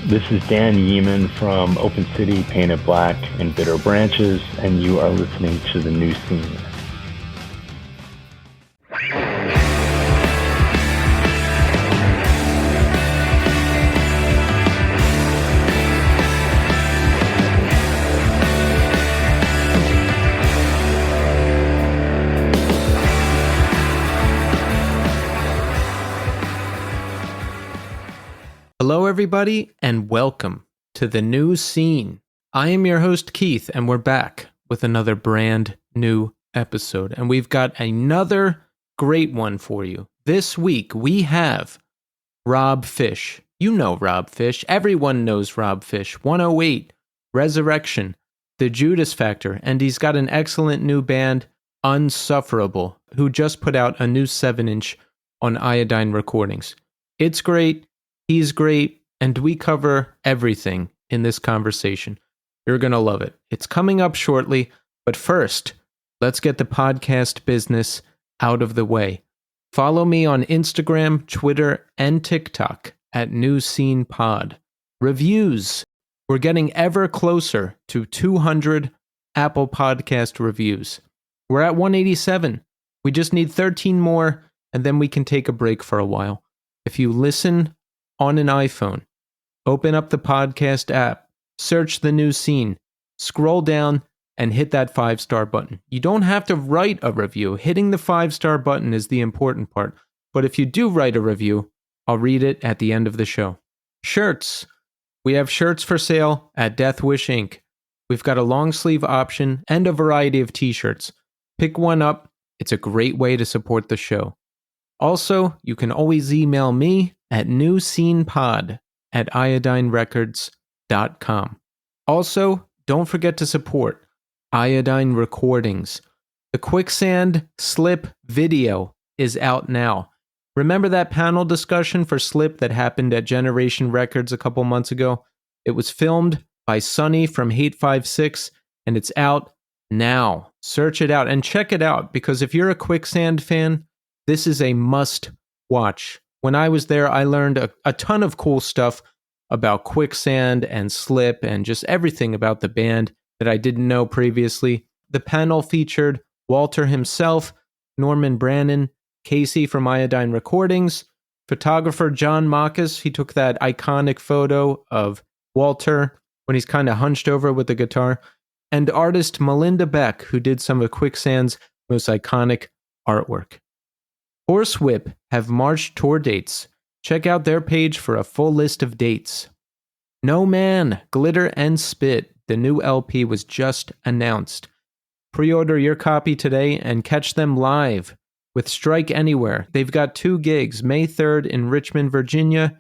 This is Dan Yeeman from Open City, Painted Black, and Bitter Branches, and you are listening to The New Scene. Hello, everybody, and welcome to The New Scene. I am your host, Keith, and we're back with another brand new episode. And we've got another great one for you. This week, we have Rob Fish. You know Rob Fish. Everyone knows Rob Fish. 108, Resurrection, The Judas Factor, and he's got an excellent new band, Unsufferable, who just put out a new 7-inch on Iodine Recordings. It's great. He's great, and we cover everything in this conversation. You're going to love it. It's coming up shortly, but first, let's get the podcast business out of the way. Follow me on Instagram, Twitter, and TikTok at New Scene Pod. Reviews. We're getting ever closer to 200 Apple Podcast reviews. We're at 187. We just need 13 more, and then we can take a break for a while. If you listen on an iPhone, open up the podcast app, search The New Scene, scroll down, and hit that 5-star button. You don't have to write a review. Hitting the 5-star button is the important part. But if you do write a review, I'll read it at the end of the show. Shirts. We have shirts for sale at Death Wish Inc. We've got a long sleeve option and a variety of t-shirts. Pick one up. It's a great way to support the show. Also, you can always email me at newscenepod@iodinerecords.com. Also, don't forget to support Iodine Recordings. The Quicksand Slip video is out now. Remember that panel discussion for Slip that happened at Generation Records a couple months ago? It was filmed by Sonny from Hate56, and it's out now. Search it out and check it out, because if you're a Quicksand fan, this is a must-watch. When I was there, I learned a ton of cool stuff about Quicksand and Slip and just everything about the band that I didn't know previously. The panel featured Walter himself, Norman Brannon, Casey from Iodine Recordings, photographer John Marcus. He took that iconic photo of Walter when he's kind of hunched over with the guitar, and artist Melinda Beck, who did some of Quicksand's most iconic artwork. Horsewhip have March tour dates. Check out their page for a full list of dates. No Man, Glitter and Spit, the new LP was just announced. Pre-order your copy today and catch them live with Strike Anywhere. They've got 2 gigs, May 3rd in Richmond, Virginia,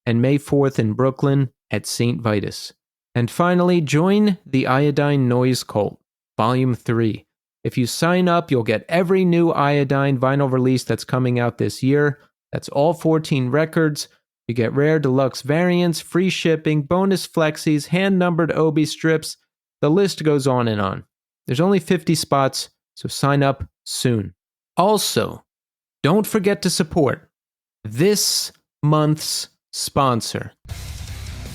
and May 4th in Brooklyn at St. Vitus. And finally, join the Iodine Noise Cult, Volume 3. If you sign up, you'll get every new Iodine vinyl release that's coming out this year. That's all 14 records. You get rare deluxe variants, free shipping, bonus flexies, hand-numbered Obi strips. The list goes on and on. There's only 50 spots, so sign up soon. Also, don't forget to support this month's sponsor,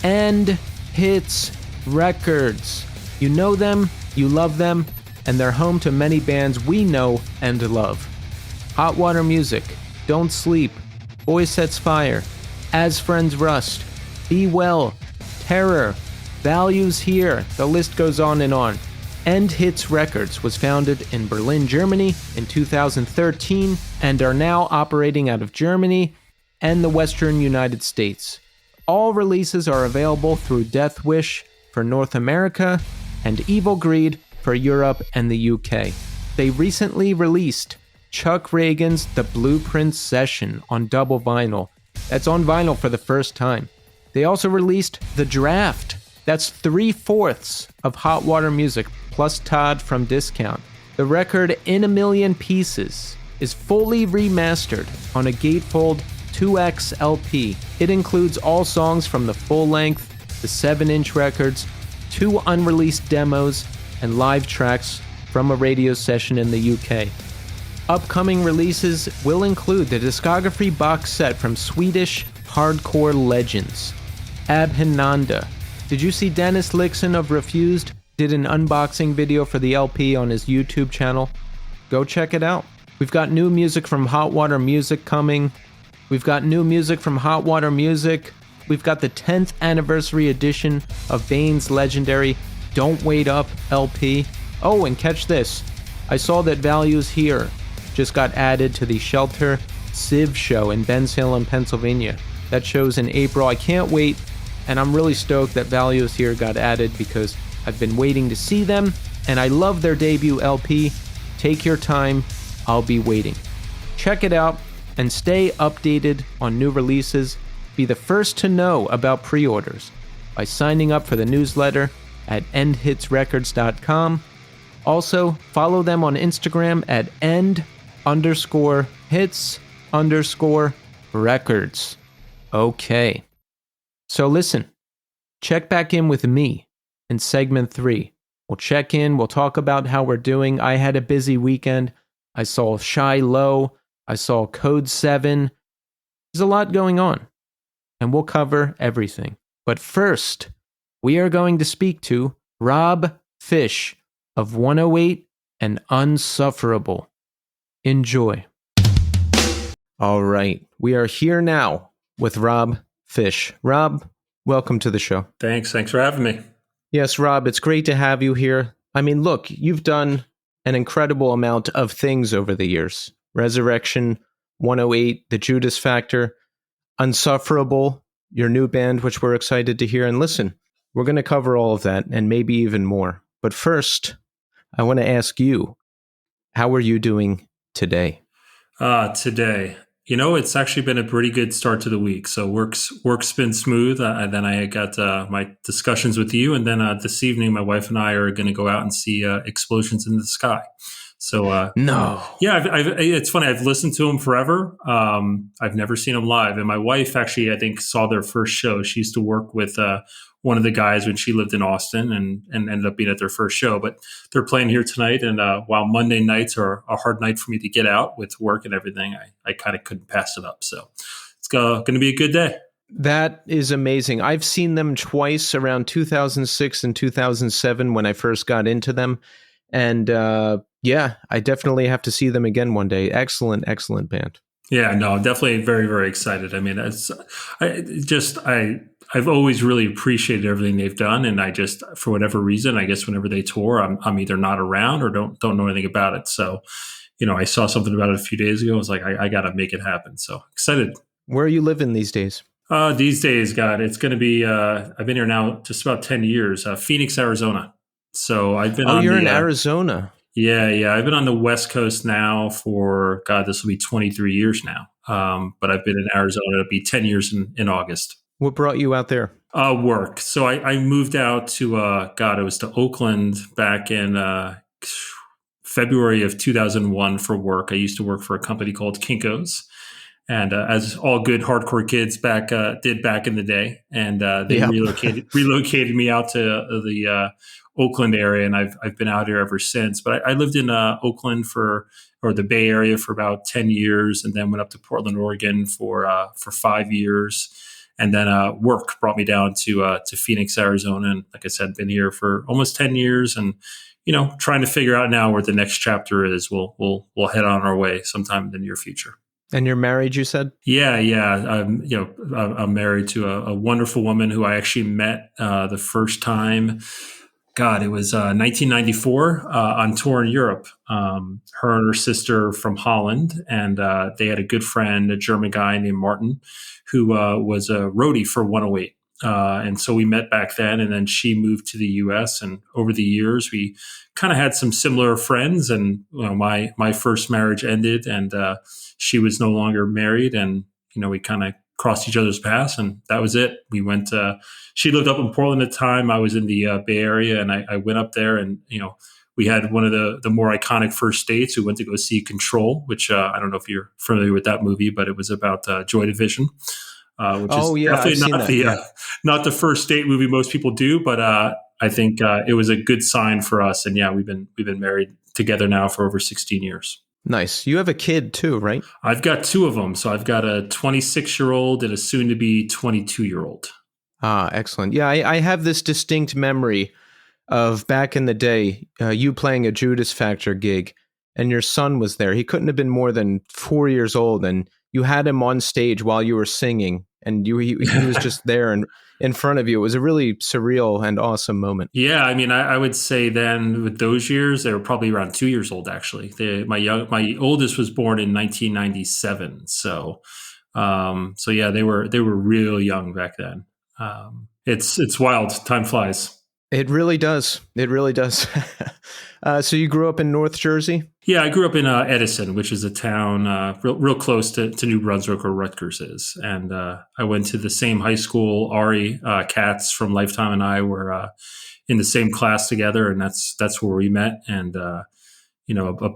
End Hits Records. You know them, you love them, and they're home to many bands we know and love. Hot Water Music, Don't Sleep, Boy Sets Fire, As Friends Rust, Be Well, Terror, Values Here, the list goes on and on. End Hits Records was founded in Berlin, Germany in 2013 and are now operating out of Germany and the Western United States. All releases are available through Death Wish for North America and Evil Greed for Europe and the UK. They recently released Chuck Reagan's The Blueprint Session on double vinyl. That's on vinyl for the first time. They also released The Draft. That's 3/4 of Hot Water Music, plus Todd from Discount. The record In a Million Pieces is fully remastered on a gatefold 2X LP. It includes all songs from the full-length, the 7-inch records, 2 unreleased demos, and live tracks from a radio session in the UK. Upcoming releases will include the discography box set from Swedish hardcore legends, Abhinanda. Did you see Dennis Lixon of Refused did an unboxing video for the LP on his YouTube channel? Go check it out. We've got new music from Hot Water Music coming. We've got new music from Hot Water Music. We've got the 10th anniversary edition of Bane's legendary Don't Wait Up LP. Oh, and catch this. I saw that Values Here just got added to the Shelter Civ show in Bensalem, Pennsylvania. That show's in April. I can't wait, and I'm really stoked that Values Here got added because I've been waiting to see them, and I love their debut LP. Take your time. I'll be waiting. Check it out and stay updated on new releases. Be the first to know about pre-orders by signing up for the newsletter at endhitsrecords.com. Also, follow them on Instagram at end_hits_records. Okay. So listen, check back in with me in segment 3. We'll check in, we'll talk about how we're doing. I had a busy weekend. I saw Shy Low. I saw Code 7. There's a lot going on, and we'll cover everything. But first, we are going to speak to Rob Fish of 108 and Unsufferable. Enjoy. All right, we are here now with Rob Fish. Rob, welcome to the show. Thanks for having me. Yes, Rob, it's great to have you here. I mean, look, you've done an incredible amount of things over the years. Resurrection, 108, the Judas Factor, Unsufferable, your new band, which we're excited to hear. And listen, we're going to cover all of that and maybe even more. But first, I want to ask you, how are you doing today? Today, it's actually been a pretty good start to the week. So work's been smooth. And then I got my discussions with you. And then this evening, my wife and I are going to go out and see Explosions in the Sky. So no, yeah, it's funny. I've listened to them forever. I've never seen them live, and my wife actually, I think, saw their first show. She used to work with one of the guys when she lived in Austin, and ended up being at their first show. But they're playing here tonight, and while Monday nights are a hard night for me to get out with work and everything, I kind of couldn't pass it up. So it's going to be a good day. That is amazing. I've seen them twice around 2006 and 2007 when I first got into them, and yeah, I definitely have to see them again one day. Excellent band. Yeah, no, definitely very, very excited. I mean, I've always really appreciated everything they've done, and I just, for whatever reason, I guess whenever they tour, I'm either not around or don't know anything about it. So, I saw something about it a few days ago. I was like, I got to make it happen. So excited. Where are you living these days? These days, God, it's going to be. I've been here now just about 10 years. Phoenix, Arizona. So I've been. Oh, you're in Arizona. Yeah. I've been on the West Coast now for, God, this will be 23 years now. But I've been in Arizona. It'll be 10 years in August. What brought you out there? Work. So I moved out to, it was to Oakland back in February of 2001 for work. I used to work for a company called Kinko's. And as all good hardcore kids did back in the day. And they relocated me out to the Oakland area, and I've been out here ever since. But I lived in Oakland or the Bay Area for about 10 years, and then went up to Portland, Oregon for 5 years. And then work brought me down to Phoenix, Arizona. And like I said, been here for almost 10 years, and trying to figure out now where the next chapter is. We'll head on our way sometime in the near future. And you're married, you said? Yeah. I'm married to a wonderful woman who I actually met the first time. God, it was 1994 on tour in Europe. Her and her sister from Holland, and they had a good friend, a German guy named Martin, who was a roadie for 108. And so we met back then, and then she moved to the U.S. And over the years, we kind of had some similar friends. And my first marriage ended, and she was no longer married, and we kind of crossed each other's paths, and that was it. We went. She lived up in Portland at the time. I was in the Bay Area, and I went up there, and we had one of the more iconic first dates. We went to go see Control, which I don't know if you're familiar with that movie, but it was about Joy Division. Which is definitely not the first date movie most people do, but I think it was a good sign for us. And yeah, we've been married together now for over 16 years. Nice. You have a kid too, right? I've got two of them. So I've got a 26-year-old and a soon-to-be 22-year-old. Ah, excellent. Yeah, I have this distinct memory of back in the day, you playing a Judas Factor gig, and your son was there. He couldn't have been more than 4 years old, and you had him on stage while you were singing, and he was just there and in front of you. It was a really surreal and awesome moment. Yeah, I mean, I would say then with those years, they were probably around 2 years old. Actually, my oldest was born in 1997. So yeah, they were real young back then. It's wild. Time flies. It really does. It really does. So you grew up in North Jersey? Yeah, I grew up in Edison, which is a town real close to New Brunswick, where Rutgers is. And I went to the same high school. Ari Katz from Lifetime and I were in the same class together, and that's where we met. And a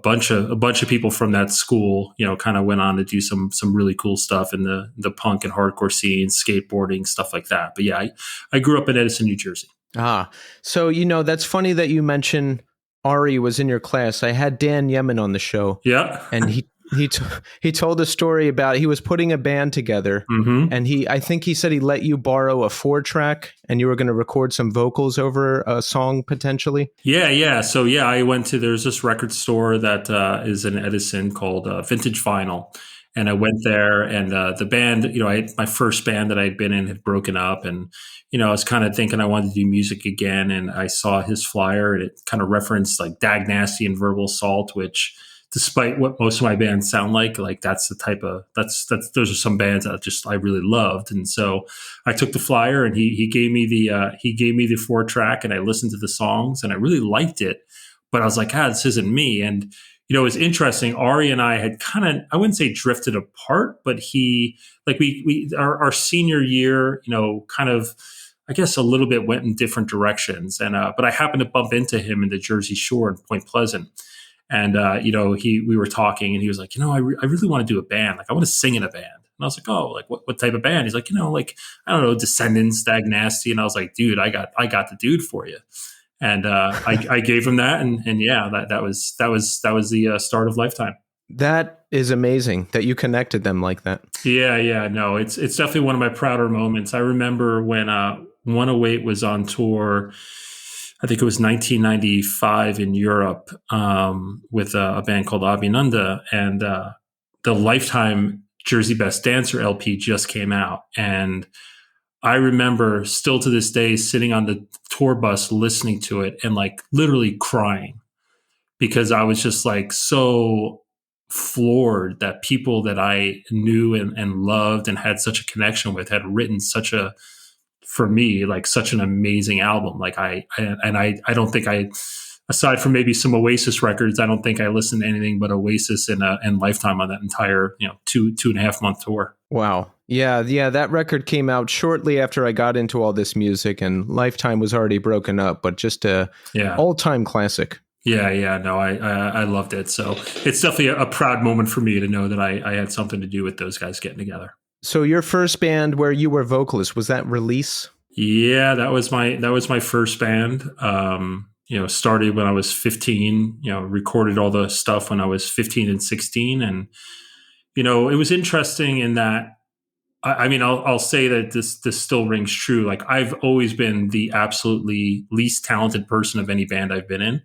bunch of people from that school, kind of went on to do some really cool stuff in the punk and hardcore scene, skateboarding, stuff like that. But yeah, I grew up in Edison, New Jersey. Ah, so that's funny that you mention Ari was in your class. I had Dan Yemen on the show. Yeah, and he told a story about he was putting a band together, mm-hmm. and I think he said he let you borrow a 4-track, and you were going to record some vocals over a song potentially. Yeah. So yeah, I went to there's this record store that is in Edison called Vintage Vinyl. And I went there, and the band, my first band that I'd been in had broken up, and I was kind of thinking I wanted to do music again, and I saw his flyer, and it kind of referenced like Dag Nasty and Verbal Assault, which, despite what most of my bands sound like that's the type of those are some bands that I really loved, and so I took the flyer, and he gave me the 4-track, and I listened to the songs, and I really liked it, but I was like, this isn't me, and it was interesting. Ari and I had kind of, I wouldn't say drifted apart, but our senior year, kind of, I guess a little bit went in different directions. And, but I happened to bump into him in the Jersey Shore in Point Pleasant. And, we were talking, and he was like, I really want to do a band. Like, I want to sing in a band. And I was like, oh, like what type of band? He's like, I don't know, Descendants, Dag Nasty. And I was like, dude, I got the dude for you. And I gave him that, and yeah, that was the start of Lifetime. That is amazing that you connected them like that. Yeah, no, it's definitely one of my prouder moments. I remember when 108 was on tour. I think it was 1995 in Europe with a band called Abhinanda, and the Lifetime Jersey Best Dancer LP just came out, and I remember still to this day sitting on the tour bus listening to it and like literally crying, because I was just like so floored that people that I knew and loved and had such a connection with had written for me, like such an amazing album. Like I don't think aside from maybe some Oasis records, I don't think I listened to anything but Oasis and Lifetime on that entire 2.5 month tour. Wow. Yeah, that record came out shortly after I got into all this music, and Lifetime was already broken up, but just a all-time classic. Yeah, no, I loved it. So it's definitely a proud moment for me to know that I had something to do with those guys getting together. So your first band where you were vocalist, was that Release? Yeah, that was my first band. Started when I was 15, recorded all the stuff when I was 15 and 16. And, it was interesting in that, I'll say that this still rings true. Like, I've always been the absolutely least talented person of any band I've been in.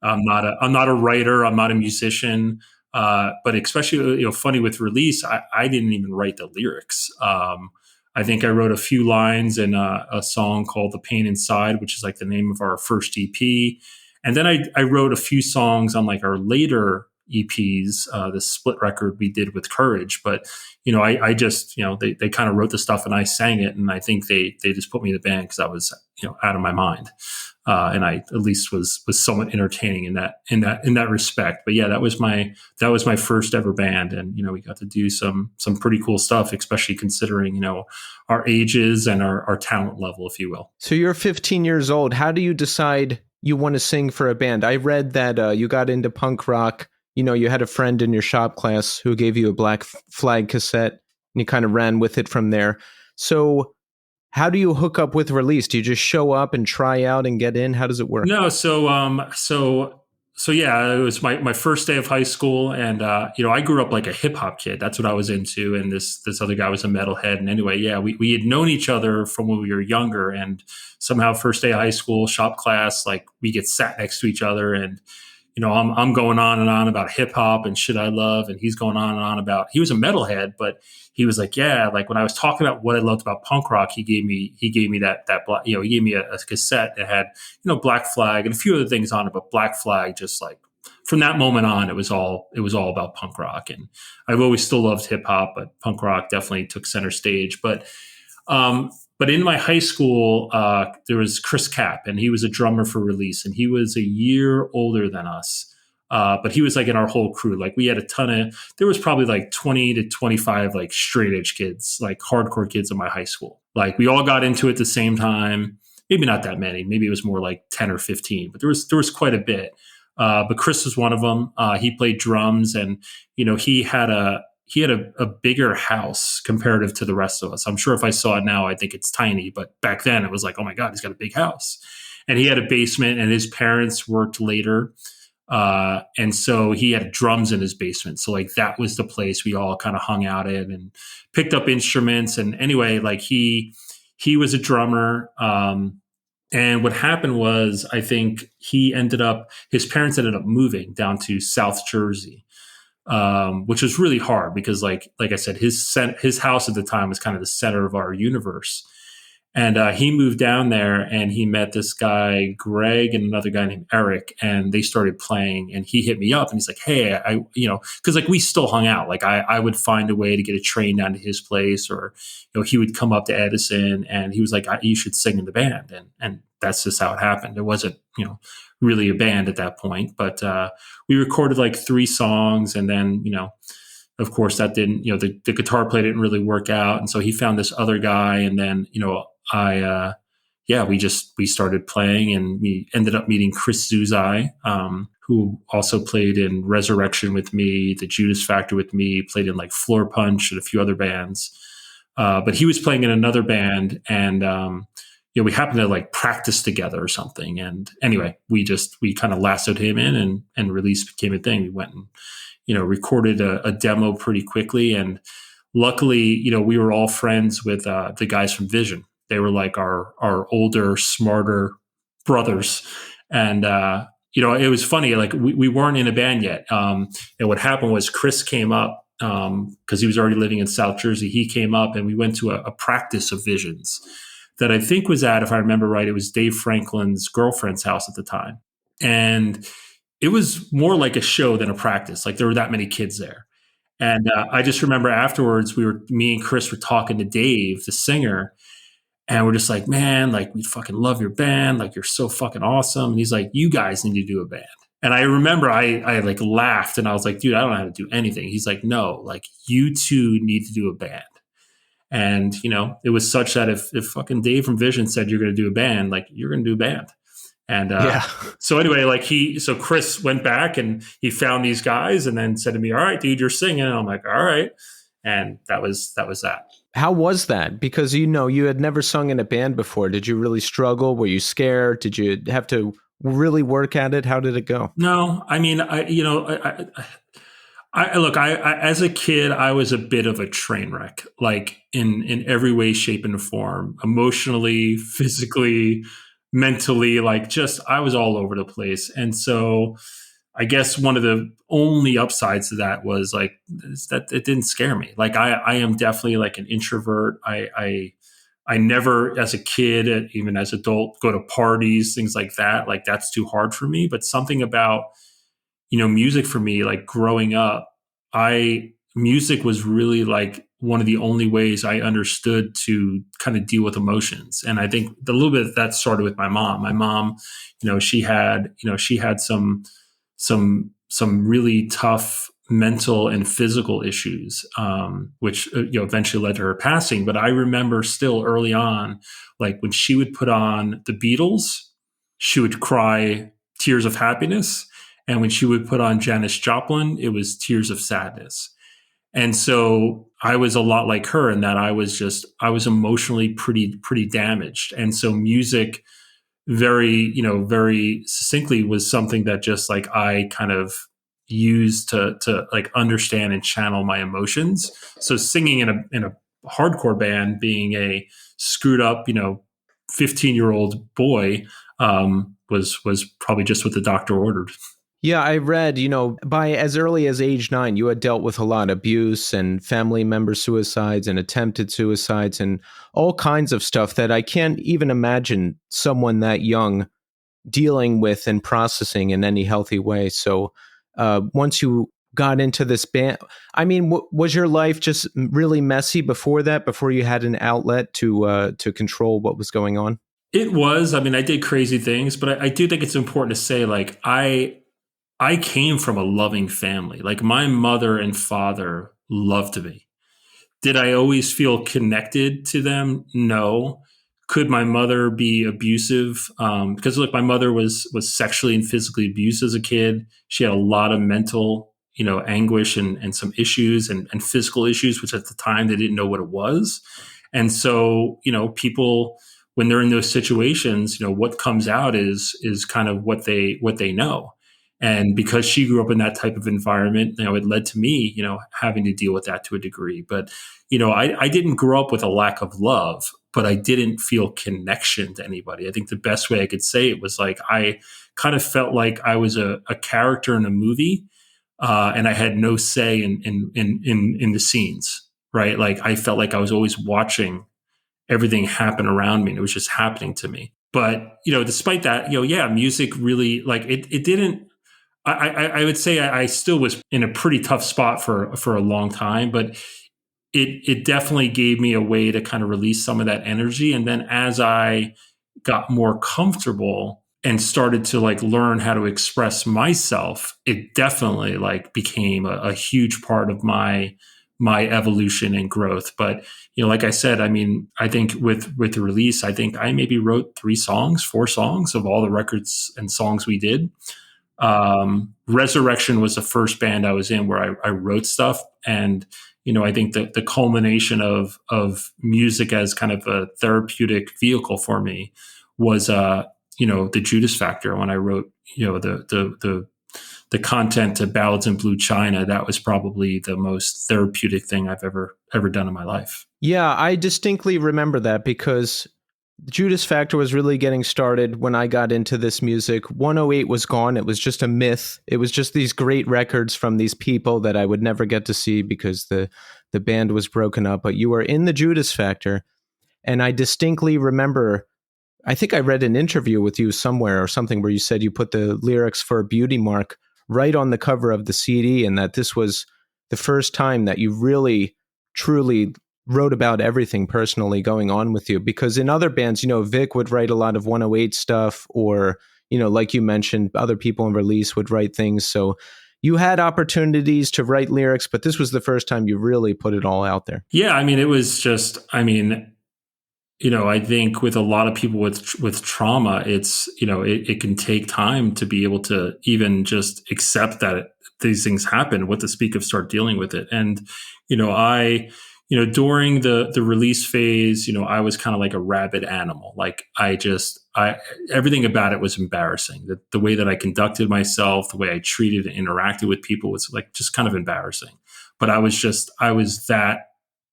I'm not a writer. I'm not a musician. But especially, funny with Release, I didn't even write the lyrics. I think I wrote a few lines in a song called The Pain Inside, which is like the name of our first EP. And then I wrote a few songs on like our later EPs, the split record we did with Courage. But, I just, they kind of wrote the stuff and I sang it. And I think they just put me in the band because I was, out of my mind. And I at least was somewhat entertaining in that respect. But yeah, that was my first ever band, and we got to do some pretty cool stuff, especially considering our ages and our talent level, if you will. So you're 15 years old. How do you decide you want to sing for a band? I read that you got into punk rock. You had a friend in your shop class who gave you a Black Flag cassette, and you kind of ran with it from there. So how do you hook up with Release? Do you just show up and try out and get in? How does it work? No, so so yeah, it was my first day of high school, and I grew up like a hip hop kid. That's what I was into, and this other guy was a metalhead. And anyway, yeah, we had known each other from when we were younger, and somehow first day of high school, shop class, like we get sat next to each other, and I'm going on and on about hip hop and shit I love, and he's going on and on about, he was a metalhead, but he was like, yeah, like when I was talking about what I loved about punk rock, he gave me he gave me a cassette that had Black Flag and a few other things on it, but Black Flag, just like from that moment on, it was all about punk rock. And I've always still loved hip hop, but punk rock definitely took center stage. But in my high school, there was Chris Cap, and he was a drummer for Release, and he was a year older than us. But he was like in our whole crew. Like we had there was probably like 20 to 25 like straight edge kids, like hardcore kids in my high school. Like we all got into it at the same time. Maybe not that many. Maybe it was more like 10 or 15, but there was quite a bit. But Chris was one of them. He played drums, and he had a bigger house comparative to the rest of us. I'm sure if I saw it now, I think it's tiny, but back then it was like, oh my God, he's got a big house. And he had a basement, and his parents worked later. And so he had drums in his basement. So like that was the place we all kind of hung out in and picked up instruments. And anyway, like he was a drummer. And what happened was, I think his parents ended up moving down to South Jersey, which was really hard because like I said, his house at the time was kind of the center of our universe. And he moved down there, and he met this guy, Greg, and another guy named Eric, and they started playing. And he hit me up, and he's like, "Hey, because like we still hung out. Like I would find a way to get a train down to his place, or he would come up to Edison, and he was like, you should sing in the band." And that's just how it happened. It wasn't really a band at that point, but we recorded like 3 songs, and then of course that didn't the guitar player didn't really work out, and so he found this other guy, and then we started playing, and we ended up meeting Chris Zuzai, who also played in Resurrection with me, the Judas Factor with me, played in like Floor Punch and a few other bands. But he was playing in another band, and we happened to like practice together or something. And anyway, we kind of lassoed him in, and Release became a thing. We went and recorded a demo pretty quickly, and luckily, we were all friends with the guys from Vision. They were like our older, smarter brothers. And, it was funny. Like we weren't in a band yet. And what happened was Chris came up because he was already living in South Jersey. He came up, and we went to a practice of Visions that I think was at, if I remember right, it was Dave Franklin's girlfriend's house at the time. And it was more like a show than a practice. Like there were that many kids there. And I just remember afterwards, me and Chris were talking to Dave, the singer, and we're just like, man, like we fucking love your band. Like you're so fucking awesome. And he's like, you guys need to do a band. And I remember I like laughed, and I was like, dude, I don't know how to do anything. He's like, no, like you two need to do a band. And, it was such that if fucking Dave from Vision said you're going to do a band, like you're going to do a band. And so anyway, like so Chris went back, and he found these guys, and then said to me, all right, dude, you're singing. And I'm like, all right. And that was that. How was that? Because, you had never sung in a band before. Did you really struggle? Were you scared? Did you have to really work at it? How did it go? No, I mean, I as a kid, I was a bit of a train wreck, like in every way, shape, and form, emotionally, physically, mentally, like just I was all over the place. And so I guess one of the only upsides to that was like that it didn't scare me. Like I am definitely like an introvert. I never, as a kid, even as adult, go to parties, things like that. Like that's too hard for me. But something about music for me, like growing up, music was really like one of the only ways I understood to kind of deal with emotions. And I think a little bit of that started with my mom. My mom, she had some really tough mental and physical issues, which eventually led to her passing. But I remember still early on, like when she would put on the Beatles, she would cry tears of happiness. And when she would put on Janis Joplin, it was tears of sadness. And so I was a lot like her in that I was emotionally pretty damaged. And so music very succinctly was something that just like I kind of used to like understand and channel my emotions. So singing in a hardcore band, being a screwed up, 15-year-old boy, was probably just what the doctor ordered. Yeah, I read, by as early as age 9, you had dealt with a lot of abuse and family member suicides and attempted suicides and all kinds of stuff that I can't even imagine someone that young dealing with and processing in any healthy way. So once you got into this band, I mean, was your life just really messy before that, before you had an outlet to control what was going on? It was. I mean, I did crazy things, but I do think it's important to say, like, I came from a loving family. Like my mother and father loved me. Did I always feel connected to them? No. Could my mother be abusive? Because look, my mother was sexually and physically abused as a kid. She had a lot of mental, anguish and some issues and physical issues, which at the time they didn't know what it was. And so, people when they're in those situations, what comes out is kind of what they know. And because she grew up in that type of environment, it led to me, having to deal with that to a degree. But, I didn't grow up with a lack of love, but I didn't feel connection to anybody. I think the best way I could say it was like I kind of felt like I was a character in a movie, and I had no say in the scenes, right? Like I felt like I was always watching everything happen around me, and it was just happening to me. But despite that, yeah, music really like it didn't. I would say I still was in a pretty tough spot for a long time, but it definitely gave me a way to kind of release some of that energy. And then as I got more comfortable and started to like learn how to express myself, it definitely like became a huge part of my evolution and growth. But like I said, I mean, I think with the release, I think I maybe wrote 4 songs of all the records and songs we did. Resurrection was the first band I was in where I wrote stuff. And, I think that the culmination of music as kind of a therapeutic vehicle for me was, the Judas Factor. When I wrote, the content to Ballads in Blue China, that was probably the most therapeutic thing I've ever done in my life. Yeah, I distinctly remember that because Judas Factor was really getting started when I got into this music. 108 was gone. It was just a myth. It was just these great records from these people that I would never get to see because the band was broken up. But you were in the Judas Factor. And I distinctly remember, I think I read an interview with you somewhere or something where you said you put the lyrics for Beauty Mark right on the cover of the CD, and that this was the first time that you really, truly wrote about everything personally going on with you. Because in other bands, Vic would write a lot of 108 stuff, or, like you mentioned, other people in Release would write things. So you had opportunities to write lyrics, but this was the first time you really put it all out there. Yeah. I mean, it was just, I think with a lot of people with trauma, it's, it can take time to be able to even just accept that these things happen, what to speak of start dealing with it. And, during the release phase, I was kind of like a rabid animal. Like everything about it was embarrassing. The way that I conducted myself, the way I treated and interacted with people was like just kind of embarrassing. But I was that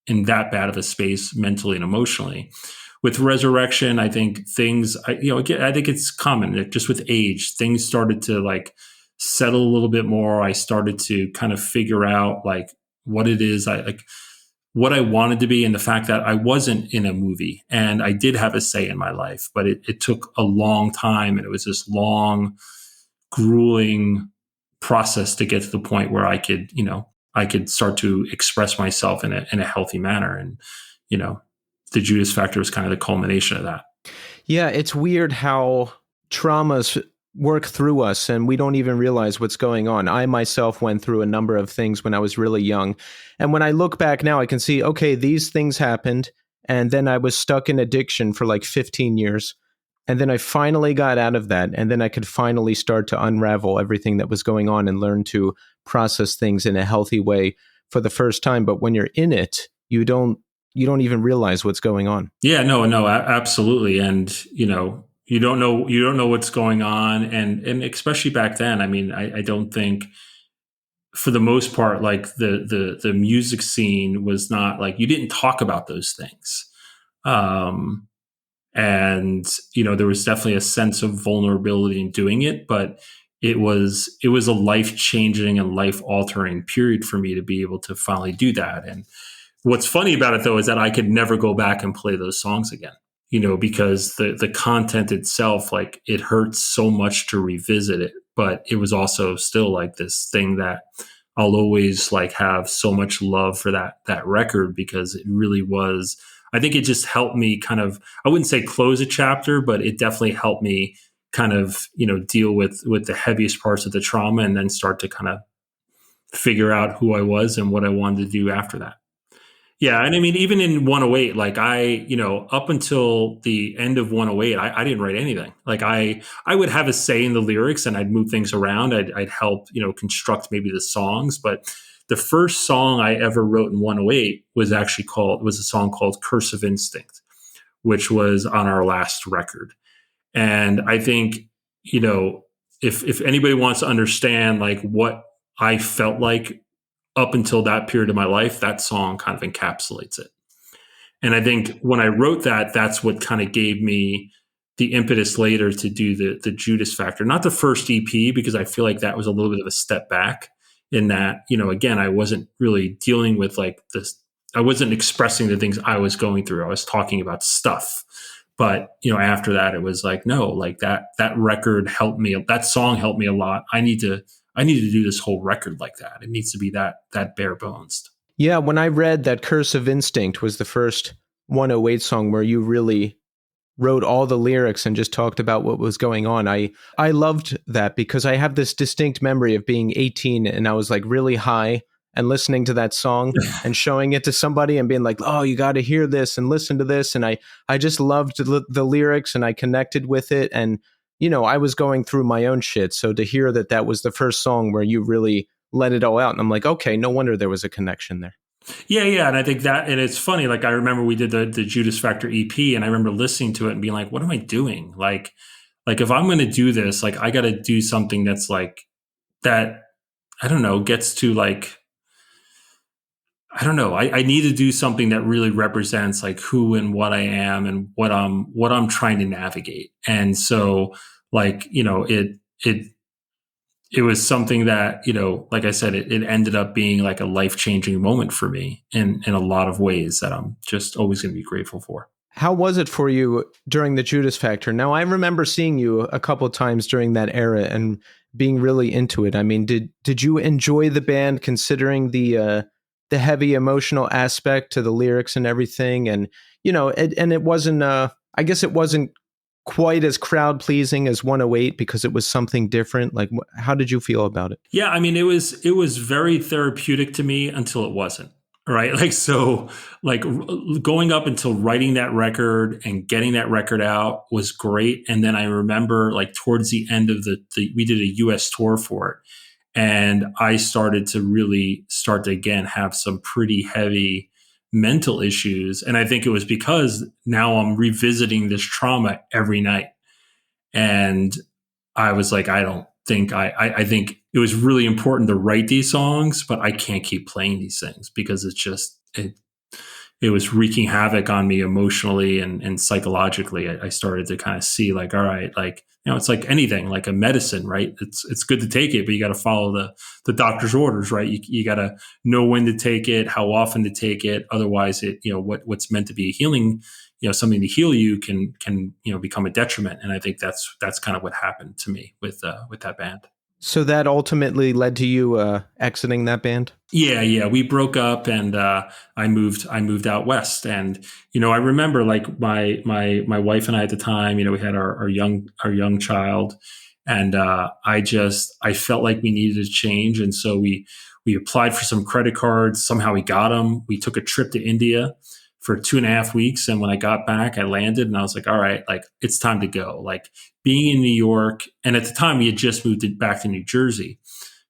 in that bad of a space mentally and emotionally. With Resurrection, I think things, I think it's common. Just with age, things started to like settle a little bit more. I started to kind of figure out like what it is what I wanted to be, and the fact that I wasn't in a movie and I did have a say in my life, but it took a long time, and it was this long, grueling process to get to the point where I could start to express myself in a healthy manner. And, the Judas Factor was kind of the culmination of that. Yeah, it's weird how traumas work through us and we don't even realize what's going on. I myself went through a number of things when I was really young. And when I look back now, I can see, okay, these things happened. And then I was stuck in addiction for like 15 years. And then I finally got out of that. And then I could finally start to unravel everything that was going on and learn to process things in a healthy way for the first time. But when you're in it, you don't even realize what's going on. Yeah, no, absolutely. And, you don't know what's going on, and especially back then, I mean, I don't think, for the most part, like the music scene was not like, you didn't talk about those things. Um, and there was definitely a sense of vulnerability in doing it, but it was a life changing and life altering period for me to be able to finally do that. And what's funny about it, though, is that I could never go back and play those songs again, because the content itself, like, it hurts so much to revisit it, but it was also still like this thing that I'll always like have so much love for that record, because it really was. I think it just helped me kind of, I wouldn't say close a chapter, but it definitely helped me kind of, deal with the heaviest parts of the trauma, and then start to kind of figure out who I was and what I wanted to do after that. Yeah, and I mean, even in 108, like, up until the end of 108, I didn't write anything. Like, I would have a say in the lyrics, and I'd move things around. I'd help, construct maybe the songs. But the first song I ever wrote in 108 was a song called "Curse of Instinct," which was on our last record. And I think, if anybody wants to understand like what I felt like up until that period of my life, that song kind of encapsulates it. And I think when I wrote that, that's what kind of gave me the impetus later to do the Judas Factor, not the first EP, because I feel like that was a little bit of a step back in that, again, I wasn't really dealing with like this. I wasn't expressing the things I was going through. I was talking about stuff. But, after that, it was like, no, like that record helped me. That song helped me a lot. I need to do this whole record like that. It needs to be that bare bones. Yeah, when I read that Curse of Instinct was the first 108 song where you really wrote all the lyrics and just talked about what was going on, I loved that, because I have this distinct memory of being 18 and I was like really high and listening to that song and showing it to somebody and being like, oh, you got to hear this and listen to this. And I just loved the lyrics, and I connected with it. And, I was going through my own shit. So to hear that was the first song where you really let it all out, and I'm like, okay, no wonder there was a connection there. Yeah. And I think that, and it's funny, like, I remember we did the Judas Factor EP, and I remember listening to it and being like, what am I doing? Like if I'm going to do this, like, I got to do something that's like, that, I don't know, gets to like, I don't know. I need to do something that really represents like who and what I am and what I'm trying to navigate. And so, like, it was something that, like I said, it ended up being like a life-changing moment for me in a lot of ways that I'm just always going to be grateful for. How was it for you during the Judas Factor? Now, I remember seeing you a couple of times during that era and being really into it. I mean, did you enjoy the band, considering the heavy emotional aspect to the lyrics and everything? And, it wasn't, I guess it wasn't quite as crowd pleasing as 108 because it was something different. Like, how did you feel about it? Yeah, I mean, it was very therapeutic to me until it wasn't. Right. Like, so like going up until writing that record and getting that record out was great. And then I remember like towards the end of we did a US tour for it. And I started to again have some pretty heavy mental issues. And I think it was because now I'm revisiting this trauma every night. And I was like, I think it was really important to write these songs, but I can't keep playing these things because it was wreaking havoc on me emotionally and psychologically. I started to kind of see like, all right, like, it's like anything, like a medicine, right? It's good to take it, but you got to follow the doctor's orders, right? You got to know when to take it, how often to take it. Otherwise what's meant to be a healing, something to heal you can become a detriment. And I think that's kind of what happened to me with that band. So that ultimately led to you exiting that band? Yeah. We broke up, and I moved out west. And I remember like my wife and I at the time, we had our young child, and I felt like we needed a change, and so we applied for some credit cards. Somehow we got them. We took a trip to India for 2.5 weeks. And when I got back, I landed, and I was like, all right, like, it's time to go. Like, being in New York. And at the time we had just moved back to New Jersey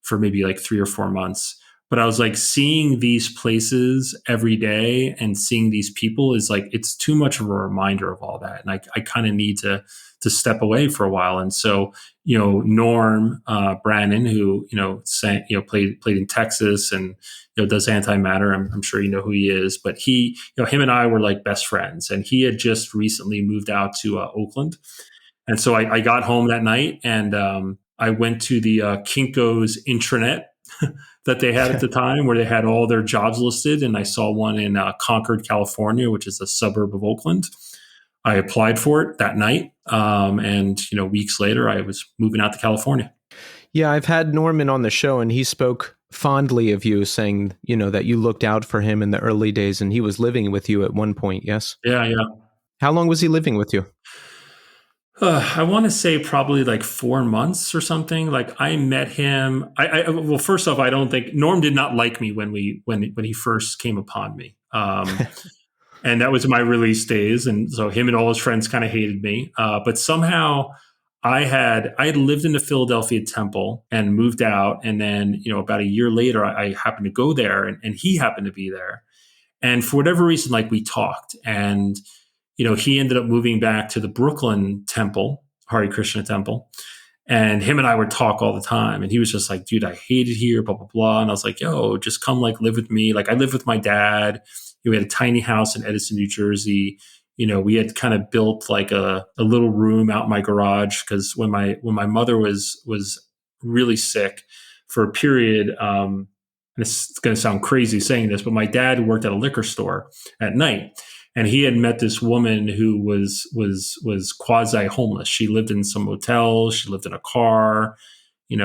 for maybe like 3 or 4 months. But I was like, seeing these places every day and seeing these people is like, it's too much of a reminder of all that. And I kind of need to step away for a while. And so, Norm Brannon, who, sang, played in Texas and, does antimatter. I'm sure you know who he is, but him and I were like best friends, and he had just recently moved out to Oakland. And so I got home that night, and I went to the Kinko's intranet that they had at the time, where they had all their jobs listed. And I saw one in Concord, California, which is a suburb of Oakland. I applied for it that night. And, weeks later, I was moving out to California. Yeah, I've had Norman on the show, and he spoke fondly of you, saying, that you looked out for him in the early days, and he was living with you at one point, yes? Yeah. How long was he living with you? I want to say probably like 4 months or something. Like, I met him. Well, first off, I don't think Norm did not like me when he first came upon me. And that was my release days. And so him and all his friends kind of hated me. But somehow I had lived in the Philadelphia Temple and moved out. And then, about a year later, I happened to go there, and he happened to be there. And for whatever reason, like, we talked, and he ended up moving back to the Brooklyn temple, Hare Krishna temple. And him and I would talk all the time. And he was just like, dude, I hate it here, blah, blah, blah. And I was like, yo, just come like live with me. Like, I lived with my dad. We had a tiny house in Edison, New Jersey. We had kind of built like a little room out in my garage, because when my mother was really sick for a period, and it's going to sound crazy saying this, but my dad worked at a liquor store at night. And he had met this woman who was quasi homeless. She lived in some hotels. She lived in a car.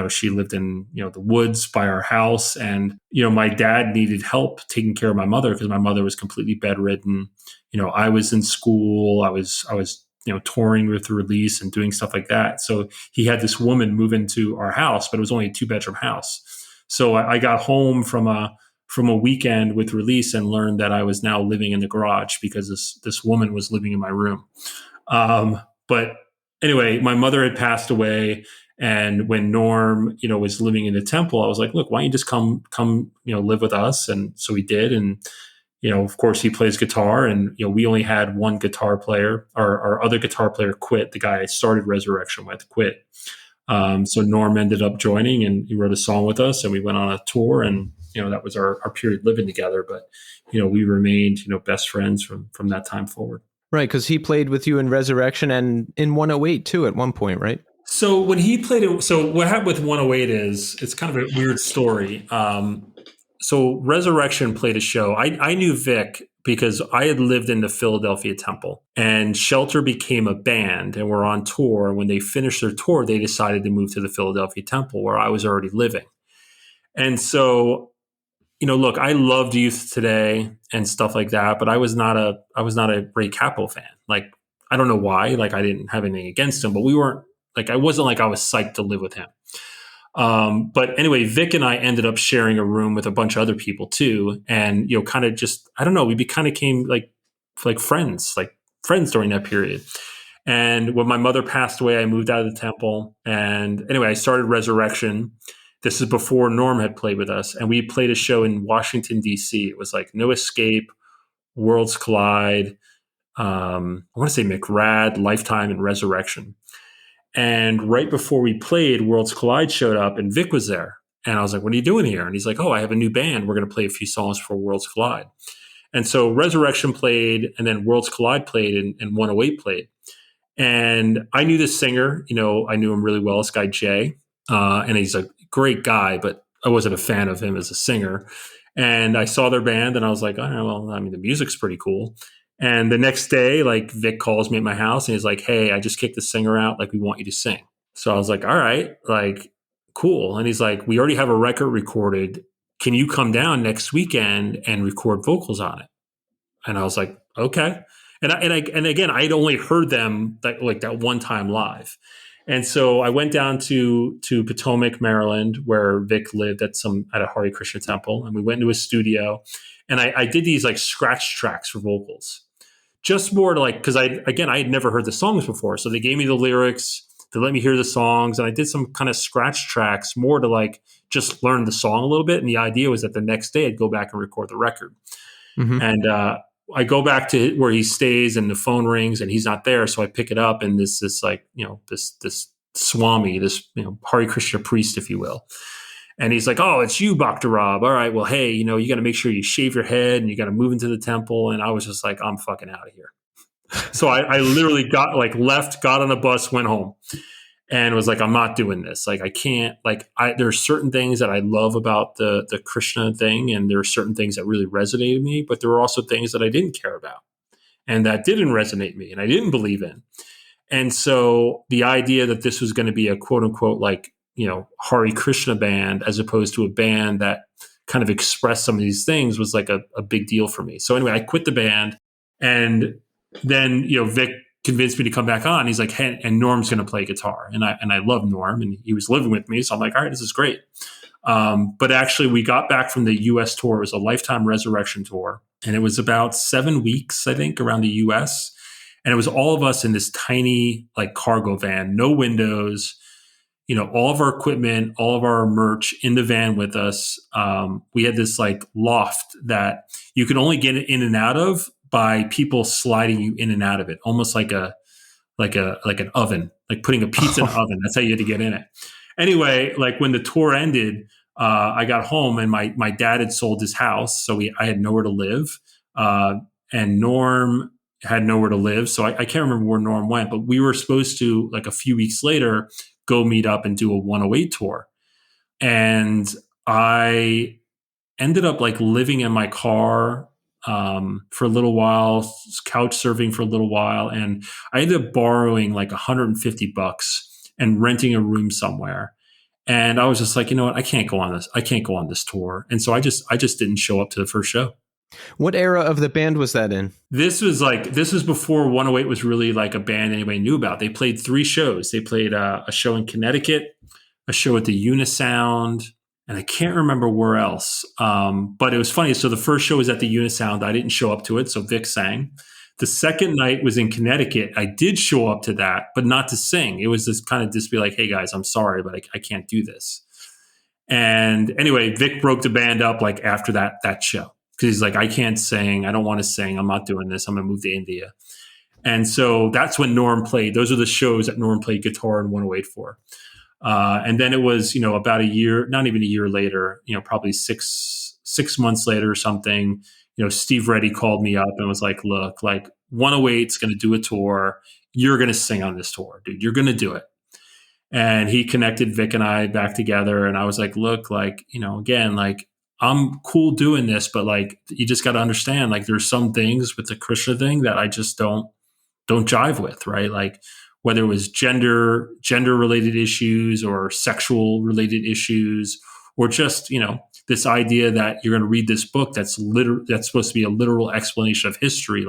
She lived in the woods by our house. And my dad needed help taking care of my mother, because my mother was completely bedridden. I was in school. I was touring with the release and doing stuff like that. So he had this woman move into our house, but it was only a 2-bedroom house. So I got home from a weekend with release and learned that I was now living in the garage because this woman was living in my room. But anyway, my mother had passed away. And when Norm, was living in the temple, I was like, look, why don't you just come, live with us? And so he did. And, of course, he plays guitar, and, we only had one guitar player. Our other guitar player quit. The guy I started Resurrection with quit. So Norm ended up joining, and he wrote a song with us, and we went on a tour, and, that was our period living together. But, we remained, best friends from that time forward. Right, because he played with you in Resurrection and in 108 too at one point, right? So when he played it, so what happened with 108 is, it's kind of a weird story. So Resurrection played a show. I knew Vic because I had lived in the Philadelphia Temple, and Shelter became a band and were on tour. And when they finished their tour, they decided to move to the Philadelphia Temple, where I was already living. And so, look, I loved Youth Today and stuff like that, but I was not a Ray Cappo fan. Like, I don't know why. Like, I didn't have anything against him, but we weren't like, I wasn't like I was psyched to live with him. But anyway, Vic and I ended up sharing a room with a bunch of other people too. And, kind of just, I don't know, we kind of came like friends during that period. And when my mother passed away, I moved out of the temple. And anyway, I started Resurrection. This is before Norm had played with us. And we played a show in Washington, D.C. It was like No Escape, Worlds Collide, I want to say McRad, Lifetime, and Resurrection. And right before we played, Worlds Collide showed up, and Vic was there. And I was like, what are you doing here? And he's like, oh, I have a new band. We're going to play a few songs for Worlds Collide. And so Resurrection played, and then Worlds Collide played, and 108 played. And I knew this singer, I knew him really well, this guy Jay. And he's a great guy, but I wasn't a fan of him as a singer. And I saw their band, and I was like, oh, well, I mean, the music's pretty cool. And the next day, like, Vic calls me at my house, and he's like, hey, I just kicked the singer out. Like, we want you to sing. So I was like, all right, like, cool. And he's like, we already have a record recorded. Can you come down next weekend and record vocals on it? And I was like, okay. And again, I'd only heard them that one time live. And so I went down to Potomac, Maryland, where Vic lived at a Hare Krishna temple. And we went into a studio, and I did these like scratch tracks for vocals, just more to like, because I had never heard the songs before. So they gave me the lyrics. They let me hear the songs, and I did some kind of scratch tracks more to like just learn the song a little bit. And the idea was that the next day I'd go back and record the record. Mm-hmm. And I go back to where he stays, and the phone rings, and he's not there. So I pick it up, and this like, this Swami, this, Hare Krishna priest, if you will. And he's like, "Oh, it's you, Bhakta Rob. All right, well, hey, you got to make sure you shave your head, and you got to move into the temple." And I was just like, "I'm fucking out of here." So I literally got on a bus, went home, and was like, "I'm not doing this. Like, I can't, there are certain things that I love about the Krishna thing. And there are certain things that really resonated with me, but there were also things that I didn't care about and that didn't resonate with me and I didn't believe in." And so the idea that this was going to be a quote unquote, Hare Krishna band, as opposed to a band that kind of expressed some of these things, was like a big deal for me. So anyway, I quit the band, and then, Vic convinced me to come back on. He's like, "Hey, and Norm's going to play guitar." And I love Norm, and he was living with me. So I'm like, "All right, this is great." But actually we got back from the US tour. It was a Lifetime Resurrection tour. And it was about 7 weeks, I think, around the US. And it was all of us in this tiny, cargo van, no windows, all of our equipment, all of our merch in the van with us. We had this loft that you could only get in and out of by people sliding you in and out of it, almost like an oven, like putting a pizza in an oven. That's how you had to get in it. Anyway, when the tour ended, I got home, and my dad had sold his house, so I had nowhere to live, and Norm had nowhere to live. So I can't remember where Norm went, but we were supposed to, a few weeks later, go meet up and do a 108 tour. And I ended up living in my car for a little while, couch surfing for a little while. And I ended up borrowing $150 and renting a room somewhere. And I was just like, you know what? I can't go on this. I can't go on this tour. And so I just didn't show up to the first show. What era of the band was that in? This was before 108 was really a band anybody knew about. They played 3 shows. They played a show in Connecticut, a show at the Unisound, and I can't remember where else. But it was funny. So the first show was at the Unisound. I didn't show up to it, so Vic sang. The second night was in Connecticut. I did show up to that, but not to sing. It was just kind of just be like, "Hey guys, I'm sorry, but I can't do this." And anyway, Vic broke the band up after that show. Because he's like, "I can't sing. I don't want to sing. I'm not doing this. I'm going to move to India." And so that's when Norm played. Those are the shows that Norm played guitar in 108 for. And then it was, about a year, not even a year later, probably six months later or something, Steve Reddy called me up and was like, "Look, 108's going to do a tour. You're going to sing on this tour, dude. You're going to do it." And he connected Vic and I back together. And I was like, "Look, again, I'm cool doing this, but you just got to understand, there's some things with the Krishna thing that I just don't jive with, right? Whether it was gender related issues or sexual related issues, or just, this idea that you're going to read this book that's supposed to be a literal explanation of history.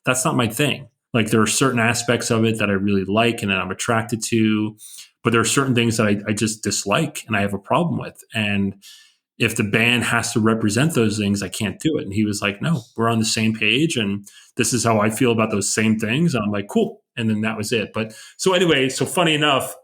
That's not my thing. There are certain aspects of it that I really like and that I'm attracted to, but there are certain things that I just dislike and I have a problem with. And if the band has to represent those things, I can't do it." And he was like, "No, we're on the same page. And this is how I feel about those same things." And I'm like, "Cool." And then that was it. But so anyway, so funny enough,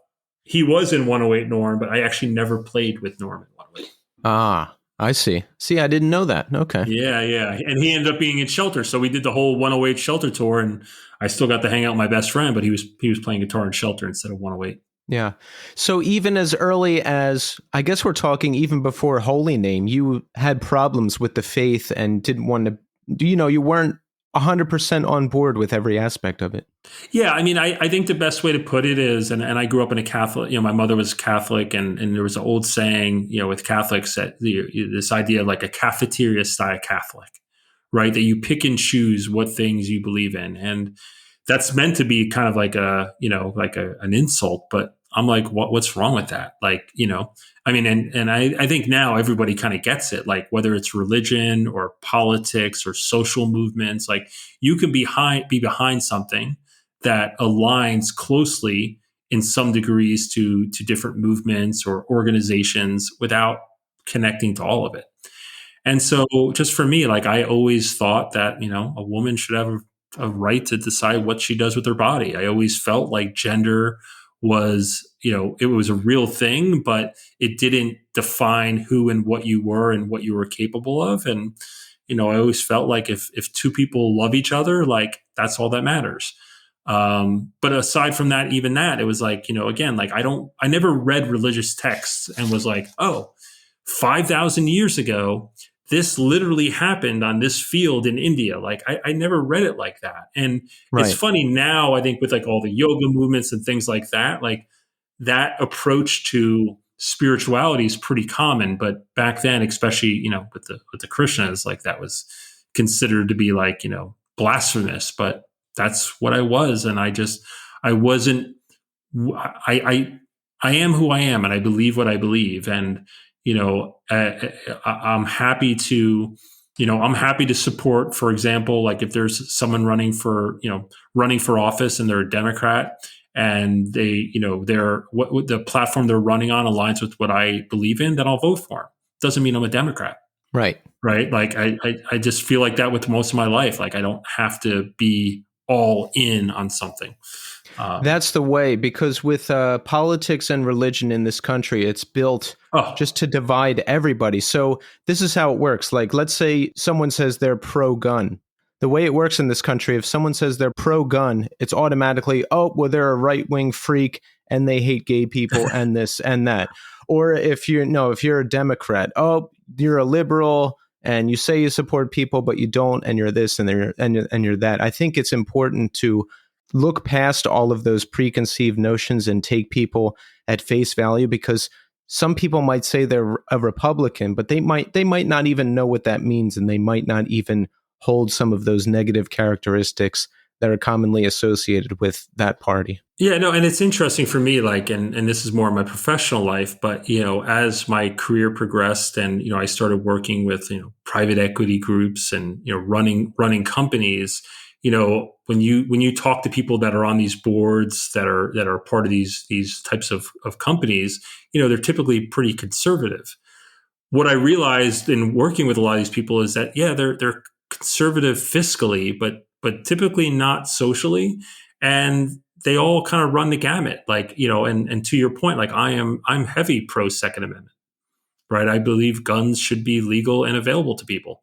he was in 108 Norm, but I actually never played with Norm in 108. Ah, I see. See, I didn't know that. Okay. Yeah. And he ended up being in Shelter. So we did the whole 108 Shelter tour, and I still got to hang out with my best friend, but he was playing guitar in Shelter instead of 108. Yeah. So even as early as, I guess we're talking even before Holy Name, you had problems with the faith and didn't want to, you weren't 100% on board with every aspect of it. Yeah. I mean, I think the best way to put it is, and I grew up in a Catholic, my mother was Catholic, and there was an old saying, with Catholics, that this idea of a cafeteria style Catholic, right? That you pick and choose what things you believe in. And that's meant to be kind of an insult, but I'm like, what's wrong with that? I mean, and I think now everybody kind of gets it, whether it's religion or politics or social movements, you can be behind something that aligns closely in some degrees to different movements or organizations without connecting to all of it. And so just for me, I always thought that, a woman should have a right to decide what she does with her body. I always felt like gender was, it was a real thing, but it didn't define who and what you were and what you were capable of. And, I always felt like if two people love each other, like that's all that matters. But aside from that, even that, it was like, again, like I never read religious texts and was like, oh, 5,000 years ago, this literally happened on this field in India. Like I never read it like that. And it's funny now, I think with like all the yoga movements and things like that approach to spirituality is pretty common. But back then, especially, with the Krishnas, like that was considered to be like, blasphemous, but that's what I was. And I wasn't, I am who I am, and I believe what I believe. And, I'm happy to, I'm happy to support, for example, like if there's someone running for office and they're a Democrat and they, they're what the platform they're running on aligns with what I believe in, then I'll vote for them. Doesn't mean I'm a Democrat. Right. Like I just feel like that with most of my life. Like I don't have to be all in on something. That's the way, because with politics and religion in this country, it's built just to divide everybody. So this is how it works. Like, let's say someone says they're pro-gun. The way it works in this country, if someone says they're pro-gun, it's automatically, oh, well, they're a right-wing freak and they hate gay people and this and that. Or if you're a Democrat, oh, you're a liberal and you say you support people, but you don't, and you're this and you're that. I think it's important to look past all of those preconceived notions and take people at face value, because some people might say they're a Republican, but they might not even know what that means, and they might not even hold some of those negative characteristics that are commonly associated with that party. Yeah, no, and it's interesting for me, like, and this is more my professional life, but, as my career progressed and, I started working with, private equity groups and, running companies, when you talk to people that are on these boards that are part of these types of companies, they're typically pretty conservative. What I realized in working with a lot of these people is that, yeah, they're conservative fiscally, but typically not socially. And they all kind of run the gamut, like, and to your point, like I'm heavy pro Second Amendment, right? I believe guns should be legal and available to people.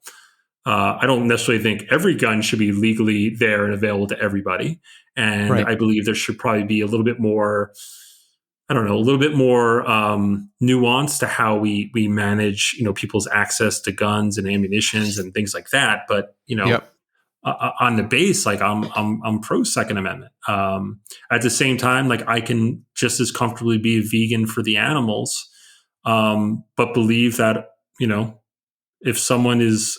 I don't necessarily think every gun should be legally there and available to everybody. And I believe there should probably be a little bit more, nuance to how we manage, people's access to guns and ammunitions and things like that. But, on the base, like I'm pro Second Amendment. At the same time, like I can just as comfortably be a vegan for the animals, but believe that, if someone is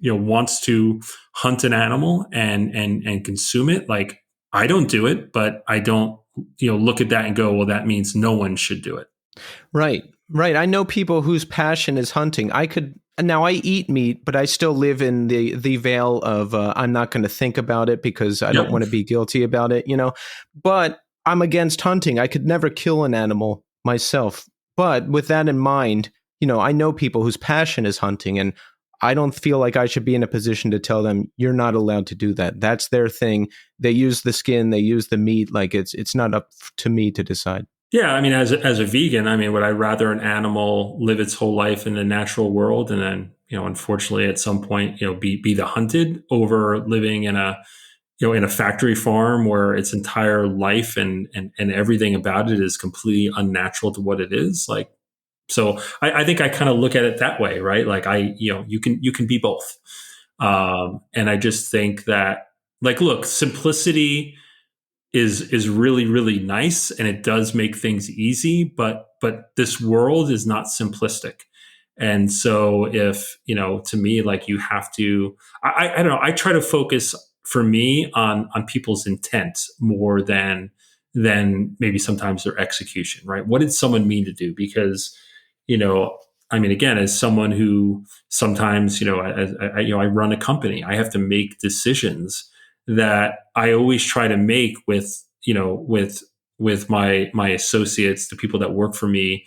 wants to hunt an animal and consume it, like I don't do it, but I don't look at that and go, well, that means no one should do it. Right. I know people whose passion is hunting. Now I eat meat, but I still live in the veil of I'm not going to think about it because I don't want to be guilty about it, But I'm against hunting. I could never kill an animal myself. But with that in mind, I know people whose passion is hunting, and I don't feel like I should be in a position to tell them you're not allowed to do that. That's their thing. They use the skin, they use the meat. Like it's not up to me to decide. Yeah, I mean, as a vegan, I mean, would I rather an animal live its whole life in the natural world and then, unfortunately, at some point, be the hunted over living in a factory farm where its entire life and everything about it is completely unnatural to what it is? Like, so I think I kind of look at it that way, right? Like you can be both, and I just think that, like, look, simplicity is really, really nice, and it does make things easy, but this world is not simplistic. And so if, to me, like you have to, I don't know, I try to focus for me on people's intent more than maybe sometimes their execution, right? What did someone mean to do? Because, I mean, again, as someone who sometimes, I run a company, I have to make decisions that I always try to make with my associates, the people that work for me,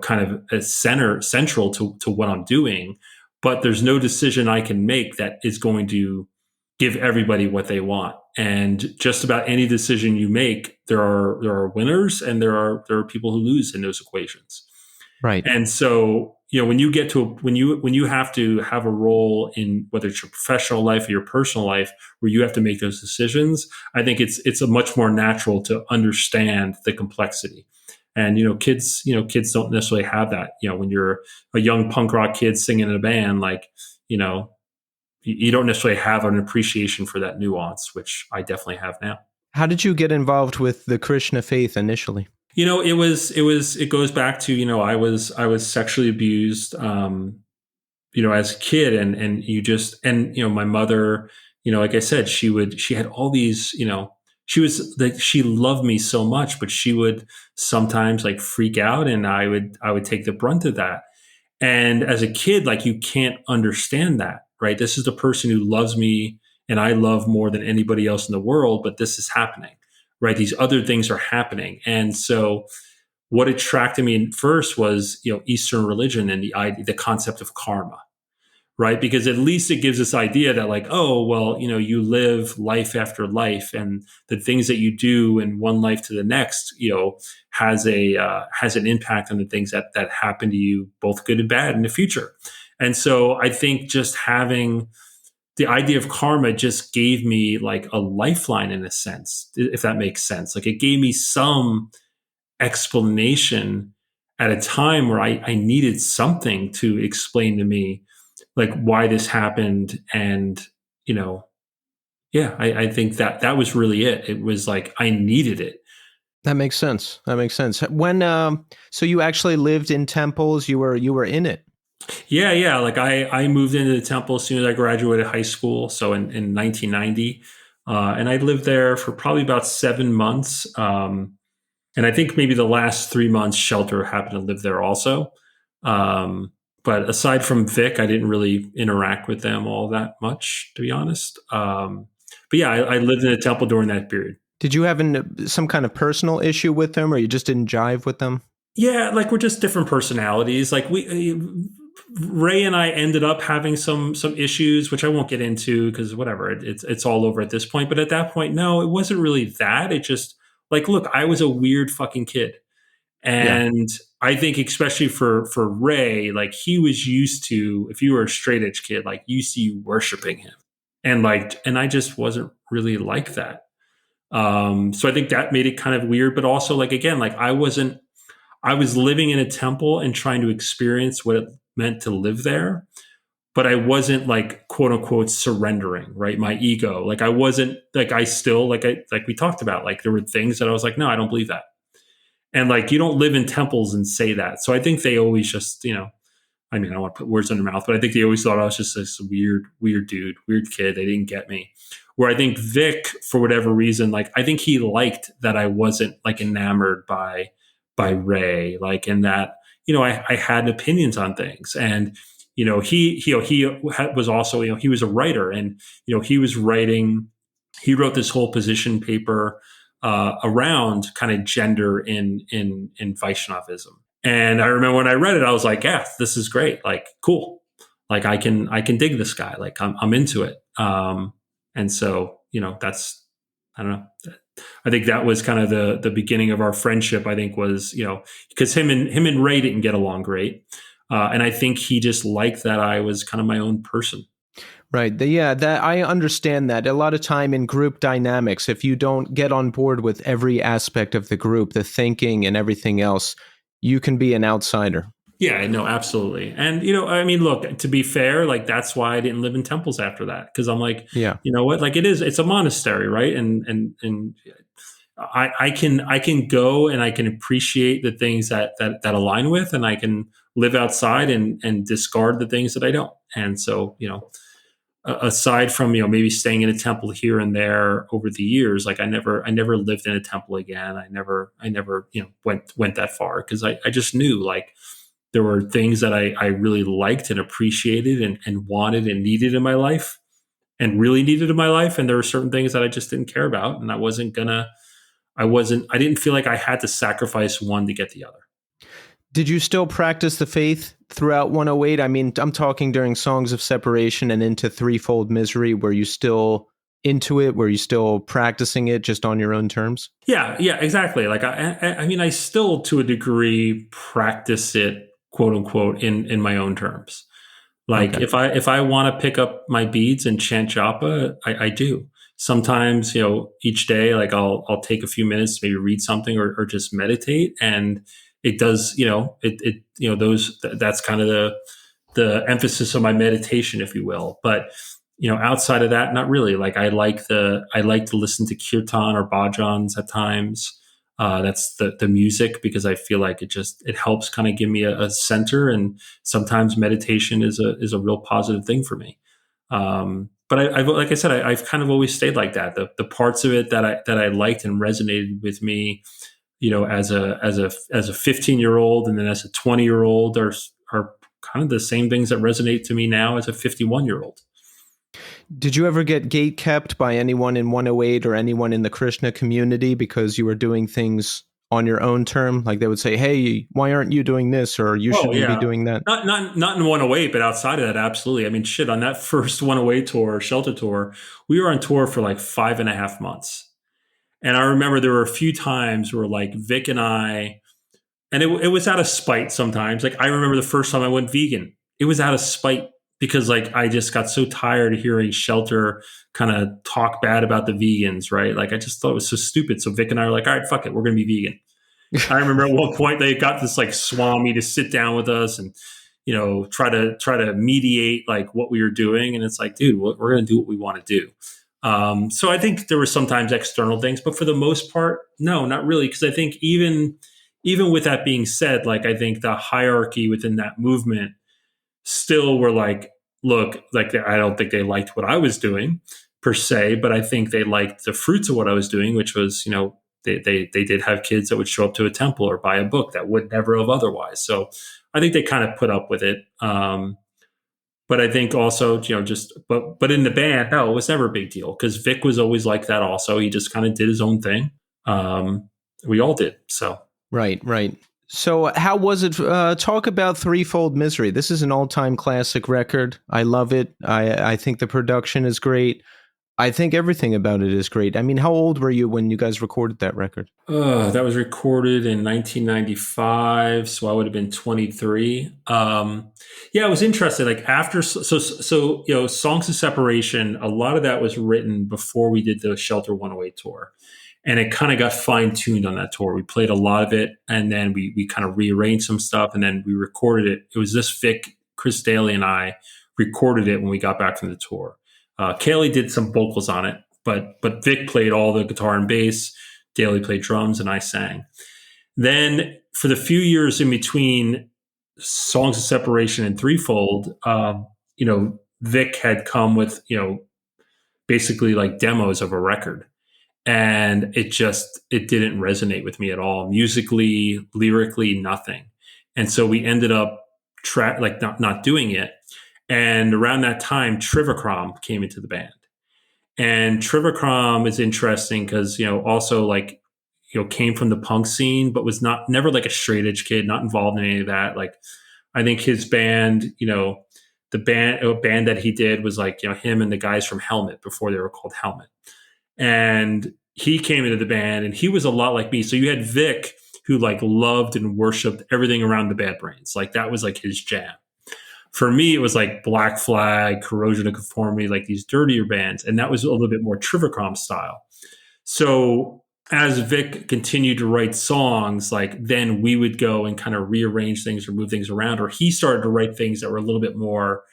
kind of as central to what I'm doing. But there's no decision I can make that is going to give everybody what they want. And just about any decision you make, there are winners and there are people who lose in those equations. Right. And so, when you get to when you have to have a role in whether it's your professional life or your personal life where you have to make those decisions, I think it's a much more natural to understand the complexity. And kids don't necessarily have that. When you're a young punk rock kid singing in a band, like you don't necessarily have an appreciation for that nuance, which I definitely have now. How did you get involved with the Krishna faith initially? It goes back to, I was sexually abused, as a kid, and my mother, like I said, she had all these, she loved me so much, but she would sometimes like freak out, and I would take the brunt of that. And as a kid, like, you can't understand that, right? This is the person who loves me and I love more than anybody else in the world, but this is happening, right? These other things are happening. And so what attracted me first was, Eastern religion and the concept of karma, right? Because at least it gives this idea that, like, oh, well, you live life after life, and the things that you do in one life to the next, has an impact on the things that happen to you, both good and bad, in the future. And so I think just having the idea of karma just gave me like a lifeline, in a sense, if that makes sense. Like, it gave me some explanation at a time where I needed something to explain to me, like, why this happened. And, I think that was really it. It was like, I needed it. That makes sense. When, so you actually lived in temples, you were in it. Yeah. Like, I moved into the temple as soon as I graduated high school. So in 1990, and I lived there for probably about 7 months. And I think maybe the last 3 months, Shelter happened to live there also. But aside from Vic, I didn't really interact with them all that much, to be honest. But yeah, I lived in a temple during that period. Did you have some kind of personal issue with them, or you just didn't jive with them? Yeah, like, we're just different personalities. Like, Ray and I ended up having some issues, which I won't get into because whatever, it's all over at this point. But at that point, no, it wasn't really that. It just, like, look, I was a weird fucking kid. And I think especially for Ray, like, he was used to, if you were a straight edge kid, like, you see worshiping him. And I just wasn't really like that. So I think that made it kind of weird, but also, like, again, like, I was living in a temple and trying to experience what it meant to live there. But I wasn't, like, quote unquote surrendering, right? My ego. Like, I wasn't, like, I still, like we talked about, like, there were things that I was like, no, I don't believe that. And, like, you don't live in temples and say that. So I think they always just, I don't want to put words in their mouth, but I think they always thought I was just this weird dude, weird kid. They didn't get me. Where I think Vic, for whatever reason, like, I think he liked that I wasn't, like, enamored by Ray, like, in that, I had opinions on things. And, he was also, he was a writer, and, he wrote this whole position paper around kind of gender in Vaishnavism. And I remember when I read it, I was like, yeah, this is great. Like, cool. Like, I can dig this guy. Like, I'm into it. And so, that's, I don't know. I think that was kind of the beginning of our friendship. I think was, because him and Ray didn't get along great. And I think he just liked that I was kind of my own person. Right. That I understand that. A lot of time in group dynamics, if you don't get on board with every aspect of the group, the thinking and everything else, you can be an outsider. Yeah, no, absolutely. And, I mean, look, to be fair, like, that's why I didn't live in temples after that. Cause I'm like, yeah, you know what, like, it's a monastery, right? And I can go and I can appreciate the things that align with, and I can live outside and discard the things that I don't. And so, aside from, maybe staying in a temple here and there over the years, like, I never lived in a temple again. I never, went that far, because I just knew, like, there were things that I really liked and appreciated and wanted and needed in my life, and really needed in my life. And there were certain things that I just didn't care about. And I didn't feel like I had to sacrifice one to get the other. Did you still practice the faith throughout 108? I mean, I'm talking during Songs of Separation and into Threefold Misery, where you still into it? Were you still practicing it just on your own terms? Yeah, exactly. Like I mean, I still to a degree practice it, quote unquote, in my own terms. Like Okay. if I want to pick up my beads and chant japa, I do. Sometimes, each day, like I'll take a few minutes, maybe read something or just meditate, and it does, that's kind of the emphasis of my meditation, if you will. But outside of that, not really. Like I like to listen to kirtan or bhajans at times. That's the music, because I feel like it helps kind of give me a center, and sometimes meditation is a real positive thing for me. But I've like I said, I've kind of always stayed like that. The parts of it that I liked and resonated with me, as a 15-year-old and then as a 20-year-old are kind of the same things that resonate to me now as a 51-year-old. Did you ever get gate kept by anyone in 108 or anyone in the Krishna community because you were doing things on your own term? Like they would say, hey, why aren't you doing this? Or you Oh shouldn't be yeah, doing that. not in 108, but outside of that, absolutely. I mean, shit, on that first 108 tour, Shelter tour, we were on tour for like 5.5 months, and I remember there were a few times where like Vic and I, and it was out of spite sometimes. Like I remember the first time I went vegan, it was out of spite because like I just got so tired of hearing Shelter kind of talk bad about the vegans, right? Like I just thought it was so stupid. So Vic and I were like, all right, fuck it, we're gonna be vegan. I remember at one point they got this like Swami to sit down with us and try to mediate like what we were doing, and it's like, dude, we're going to do what we want to do. So I think there were sometimes external things, but for the most part, no, not really, because I think even with that being said, like I think the hierarchy within that movement still were like, look, like I don't think they liked what I was doing per se, but I think they liked the fruits of what I was doing, which was they did have kids that would show up to a temple or buy a book that would never have otherwise. So I think they kind of put up with it. But I think also, but in the band, no, it was never a big deal because Vic was always like that. Also, he just kind of did his own thing. We all did. So Right. So how was it? Talk about Threefold Misery. This is an all-time classic record. I love it. I think the production is great. I think everything about it is great. I mean, how old were you when you guys recorded that record? that was recorded in 1995, so I would have been 23. Yeah, it was interesting. Like after, Songs of Separation, a lot of that was written before we did the Shelter 108 tour, and it kind of got fine tuned on that tour. We played a lot of it, and then we kind of rearranged some stuff, and then we recorded it. It was this Vic, Chris Daly, and I recorded it when we got back from the tour. Carey did some vocals on it, but Vic played all the guitar and bass. Daly played drums, and I sang. Then for the few years in between Songs of Separation and Threefold, Vic had come with basically like demos of a record, and it didn't resonate with me at all, musically, lyrically, nothing. And so we ended up not doing it. And around that time, Trivacrom came into the band. And Trivacrom is interesting because, also like, came from the punk scene, but was never like a straight edge kid, not involved in any of that. Like, I think his band, a band that he did was like, him and the guys from Helmet before they were called Helmet. And he came into the band and he was a lot like me. So you had Vic, who like loved and worshiped everything around the Bad Brains. Like that was like his jam. For me, it was like Black Flag, Corrosion of Conformity, like these dirtier bands. And that was a little bit more Trivacrom style. So as Vic continued to write songs, like then we would go and kind of rearrange things or move things around, or he started to write things that were a little bit more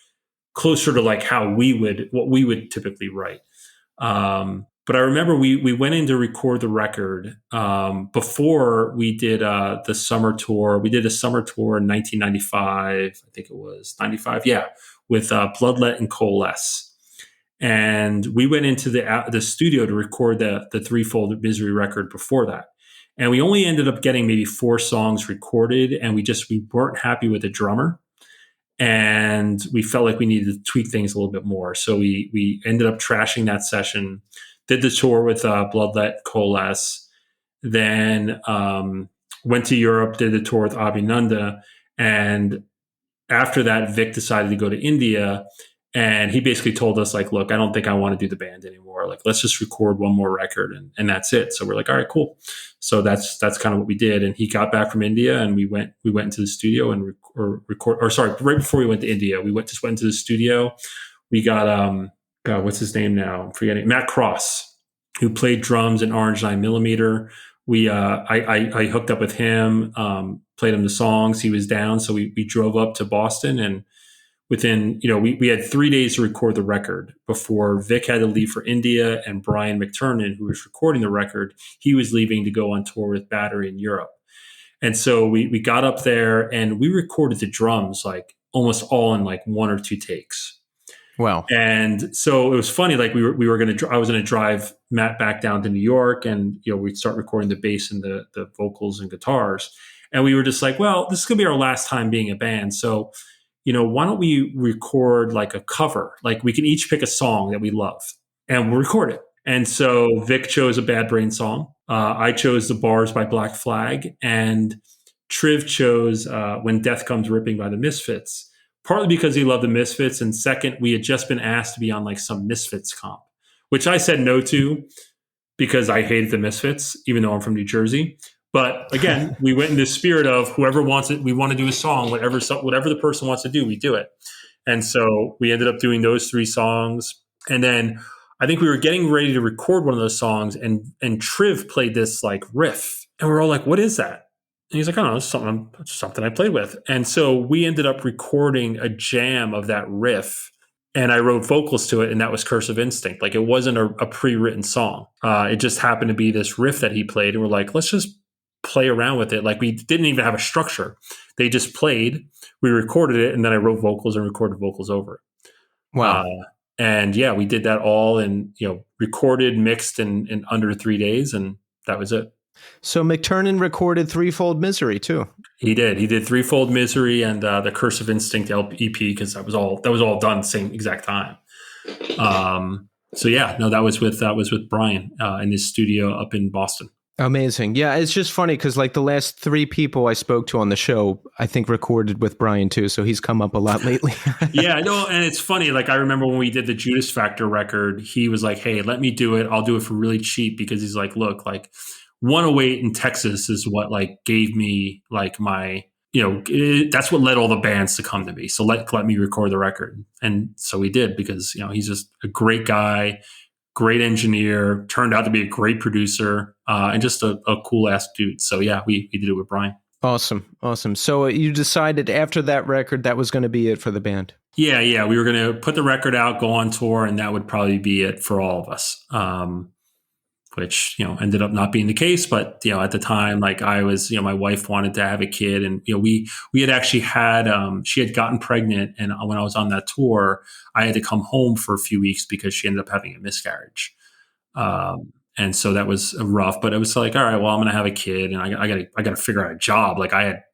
closer to like what we would typically write. But I remember we went in to record the record before we did the summer tour. We did a summer tour in 1995. I think it was 95. Yeah, with Bloodlet and Coalesce. And we went into the studio to record the Threefold Misery record before that. And we only ended up getting maybe 4 songs recorded, and we weren't happy with the drummer. And we felt like we needed to tweak things a little bit more. So we ended up trashing that session, did the tour with Bloodlet, Coalesce, then went to Europe, did the tour with Abhinanda. And after that, Vic decided to go to India. And he basically told us like, look, I don't think I want to do the band anymore. Like, let's just record one more record and that's it. So we're like, all right, cool. So that's kind of what we did. And he got back from India and we went into the studio and right before we went to India, we went into the studio. We got, God, what's his name now? I'm forgetting. Matt Cross, who played drums in Orange 9mm. I hooked up with him, played him the songs. He was down. So we drove up to Boston, and within, we had 3 days to record the record before Vic had to leave for India, and Brian McTernan, who was recording the record, he was leaving to go on tour with Battery in Europe. And so we got up there and we recorded the drums like almost all in like 1 or 2 takes. Wow. And so it was funny. Like I was going to drive Matt back down to New York, and, we'd start recording the bass and the vocals and guitars. And we were just like, well, this is going to be our last time being a band. So, why don't we record like a cover? Like we can each pick a song that we love and we'll record it. And so Vic chose a Bad Brain song. I chose The Bars by Black Flag, and Triv chose When Death Comes Ripping by the Misfits, partly because he loved the Misfits. And second, we had just been asked to be on like some Misfits comp, which I said no to because I hated the Misfits, even though I'm from New Jersey. But again, we went in the spirit of whoever wants it, we want to do a song, whatever the person wants to do, we do it. And so we ended up doing those 3 songs. And then I think we were getting ready to record one of those songs, and Triv played this like riff. And we're all like, what is that? And he's like, I don't know, it's something I played with. And so we ended up recording a jam of that riff, and I wrote vocals to it, and that was Cursive Instinct. Like it wasn't a pre-written song. It just happened to be this riff that he played, and we're like, let's just play around with it. Like we didn't even have a structure. They just played, we recorded it, and then I wrote vocals and recorded vocals over it. Wow. And yeah, we did that all and, recorded, mixed in under 3 days, and that was it. So McTernan recorded Threefold Misery too. He did Threefold Misery and the Cursive Instinct EP, because that was all done same exact time. So yeah, no, that was with Brian in his studio up in Boston. Amazing. Yeah, it's just funny because like the last 3 people I spoke to on the show, I think recorded with Brian too. So he's come up a lot lately. Yeah, no, and it's funny. Like I remember when we did the Judas Factor record, he was like, hey, let me do it. I'll do it for really cheap, because he's like, look, like 108 in Texas is what like gave me like my, that's what led all the bands to come to me. So let me record the record. And so we did, because, he's just a great guy, great engineer, turned out to be a great producer, and just a cool ass dude. So yeah, we did it with Brian. Awesome. So you decided after that record that was going to be it for the band? Yeah. We were going to put the record out, go on tour, and that would probably be it for all of us. Which, ended up not being the case. But, at the time, like I was, my wife wanted to have a kid, and, we had actually had, she had gotten pregnant. And when I was on that tour, I had to come home for a few weeks because she ended up having a miscarriage. And so that was rough, but it was like, all right, well, I'm going to have a kid, and I got to figure out a job. Like I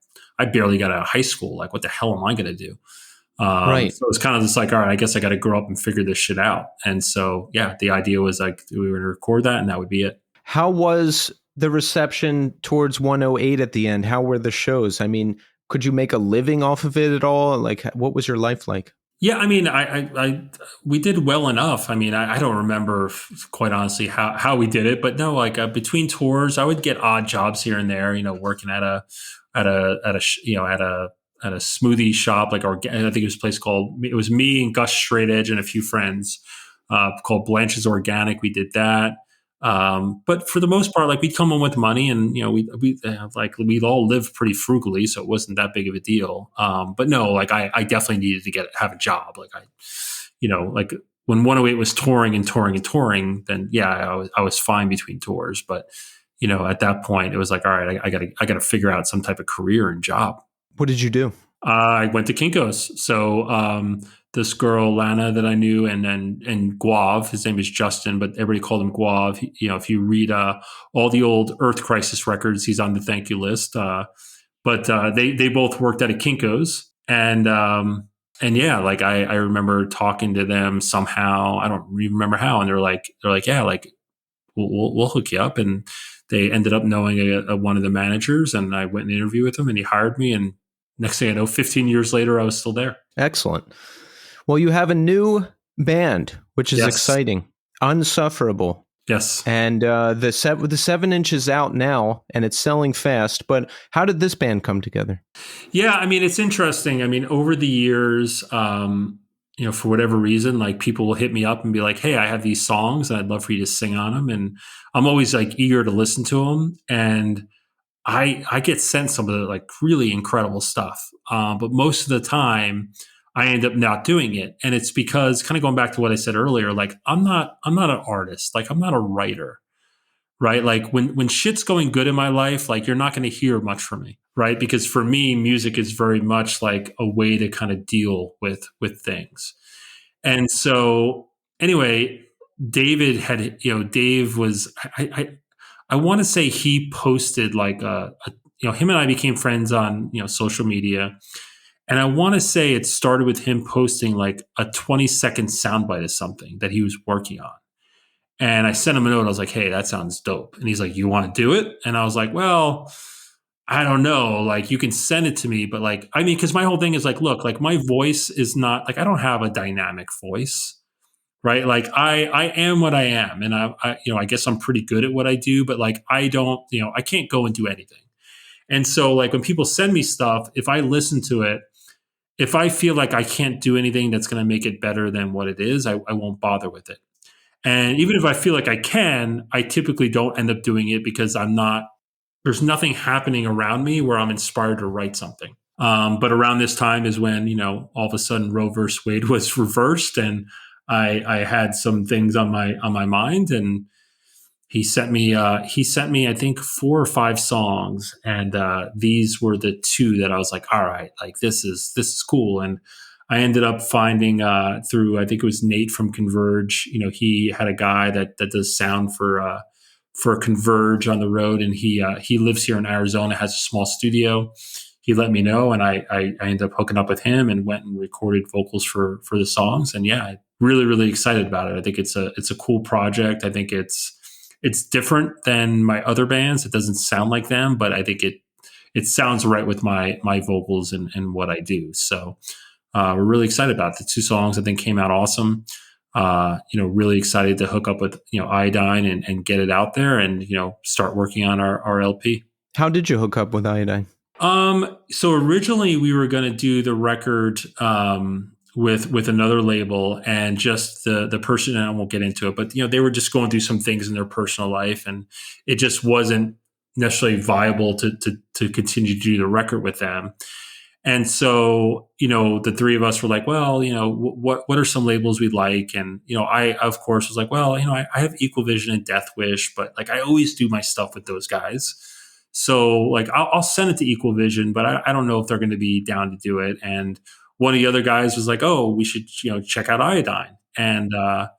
barely got out of high school. Like, what the hell am I going to do? Right. So it was kind of just like, all right, I guess I got to grow up and figure this shit out. And so, yeah, the idea was like we were going to record that, and that would be it. How was the reception towards 108 at the end? How were the shows? I mean, could you make a living off of it at all? Like, what was your life like? Yeah, I mean, we did well enough. I mean, I don't remember quite honestly how we did it, but no, like between tours, I would get odd jobs here and there. Working at a smoothie shop, like I think it was a place called. It was me and Gus Straight Edge and a few friends called Blanche's Organic. We did that, but for the most part, like we'd come in with money, and we'd all lived pretty frugally, so it wasn't that big of a deal. But no, like I definitely needed to have a job. Like like when 108 was touring, then yeah, I was fine between tours. But at that point, it was like, all right, I gotta figure out some type of career and job. What did you do? I went to Kinko's. So this girl, Lana, that I knew, and Guav, his name is Justin, but everybody called him Guav. If you read all the old Earth Crisis records, he's on the thank you list. But they both worked at a Kinko's. And yeah, like I remember talking to them somehow. I don't even remember how. And they're like, yeah, like we'll hook you up. And they ended up knowing one of the managers, and I went and interviewed with him, and he hired me. And next thing I know, 15 years later, I was still there. Excellent. Well, you have a new band, which is Yes. exciting. Unsufferable. Yes. And the 7-inch is out now, and it's selling fast. But how did this band come together? Yeah, I mean, it's interesting. I mean, over the years, for whatever reason, like people will hit me up and be like, "Hey, I have these songs, and I'd love for you to sing on them." And I'm always like eager to listen to them. And I get sent some of the like really incredible stuff, but most of the time, I end up not doing it, and it's because kind of going back to what I said earlier. Like I'm not an artist. Like I'm not a writer, right? Like when shit's going good in my life, like you're not going to hear much from me, right? Because for me, music is very much like a way to kind of deal with things. And so anyway, Dave was I want to say he posted like him and I became friends on social media, and I want to say it started with him posting like a 20-second soundbite of something that he was working on. And I sent him a note. I was like, "Hey, that sounds dope." And he's like, "You want to do it?" And I was like, "Well, I don't know. Like, you can send it to me, but like, I mean, because my whole thing is like, look, like my voice is not like I don't have a dynamic voice, right? Like, I am what I am, and I guess I'm pretty good at what I do, but like, I don't, I can't go and do anything. And so, like, when people send me stuff, if I listen to it, if I feel like I can't do anything that's going to make it better than what it is, I won't bother with it. And even if I feel like I can, I typically don't end up doing it because there's nothing happening around me where I'm inspired to write something. But around this time is when, all of a sudden Roe versus Wade was reversed, and I had some things on my mind, and he sent me, I think 4 or 5 songs. And these were the 2 that I was like, all right, like this is cool. And I ended up finding through, I think it was Nate from Converge. He had a guy that does sound for Converge on the road, and he lives here in Arizona, has a small studio. He let me know, and I ended up hooking up with him and went and recorded vocals for the songs. And yeah, really, really excited about it. I think it's a cool project. I think it's different than my other bands. It doesn't sound like them, but I think it sounds right with my vocals and what I do. So we're really excited about it. The 2 songs I think came out awesome. Really excited to hook up with Iodine and get it out there and start working on our LP. How did you hook up with Iodine? So originally we were going to do the record with another label, and just the person, and I won't get into it, but they were just going through some things in their personal life, and it just wasn't necessarily viable to continue to do the record with them. And so, the 3 of us were like, well, what are some labels we'd like? And, I, of course, was like, well, I have Equal Vision and Death Wish, but like, I always do my stuff with those guys. So like, I'll send it to Equal Vision, but I don't know if they're going to be down to do it. And one of the other guys was like, oh, we should, check out Iodine. And I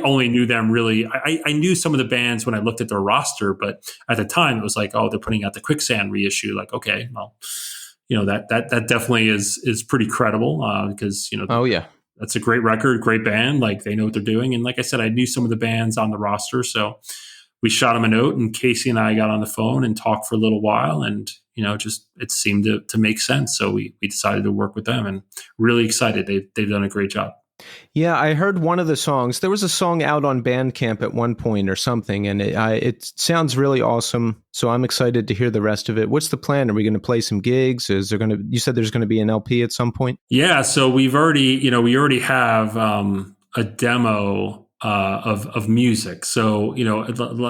only knew them really. I knew some of the bands when I looked at their roster, but at the time it was like, oh, they're putting out the Quicksand reissue. Like, okay, well, that definitely is pretty credible because Oh yeah, that's a great record, great band. Like they know what they're doing. And like I said, I knew some of the bands on the roster, so we shot them a note, and Casey and I got on the phone and talked for a little while, and just it seemed to make sense. So we decided to work with them, and really excited. They've done a great job. Yeah, I heard one of the songs. There was a song out on Bandcamp at one point or something, and it sounds really awesome. So I'm excited to hear the rest of it. What's the plan? Are we going to play some gigs? You said there's going to be an LP at some point? Yeah, so we already have a demo of music. So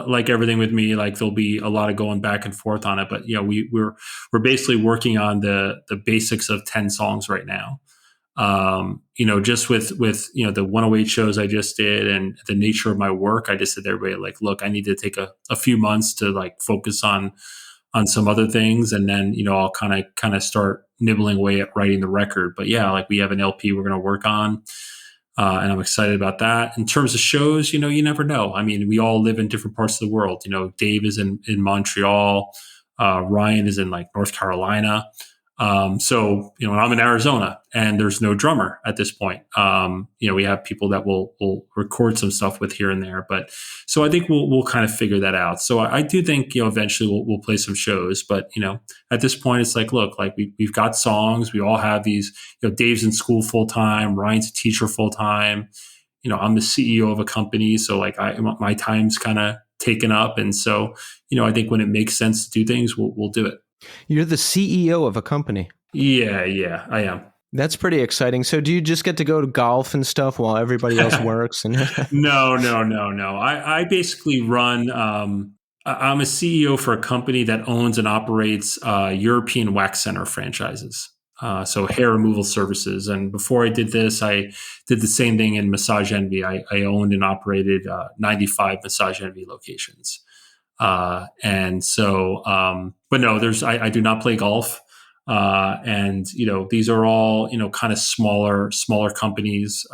like everything with me, like there'll be a lot of going back and forth on it. But we're basically working on the basics of 10 songs right now. Just with the 108 shows I just did and the nature of my work, I just said to everybody, like, look, I need to take a few months to like focus on some other things. And then, I'll kind of start nibbling away at writing the record. But yeah, like we have an LP we're going to work on. And I'm excited about that. In terms of shows, you never know. I mean, we all live in different parts of the world. Dave is in Montreal. Ryan is in like North Carolina. So, when I'm in Arizona and there's no drummer at this point, we have people that will record some stuff with here and there. But so I think we'll kind of figure that out. So I do think, eventually we'll play some shows. But, at this point, it's like, look, like we've got songs. We all have these, Dave's in school full time. Ryan's a teacher full time. I'm the CEO of a company. So like my time's kind of taken up. And so, I think when it makes sense to do things, we'll do it. You're the CEO of a company. Yeah, I am. That's pretty exciting. So do you just get to go to golf and stuff while everybody else works? And No. I basically run, I'm a CEO for a company that owns and operates European wax center franchises. So hair removal services. And before I did this, I did the same thing in Massage Envy. I owned and operated 95 Massage Envy locations. And so, but no, I do not play golf. And these are all, kind of smaller companies.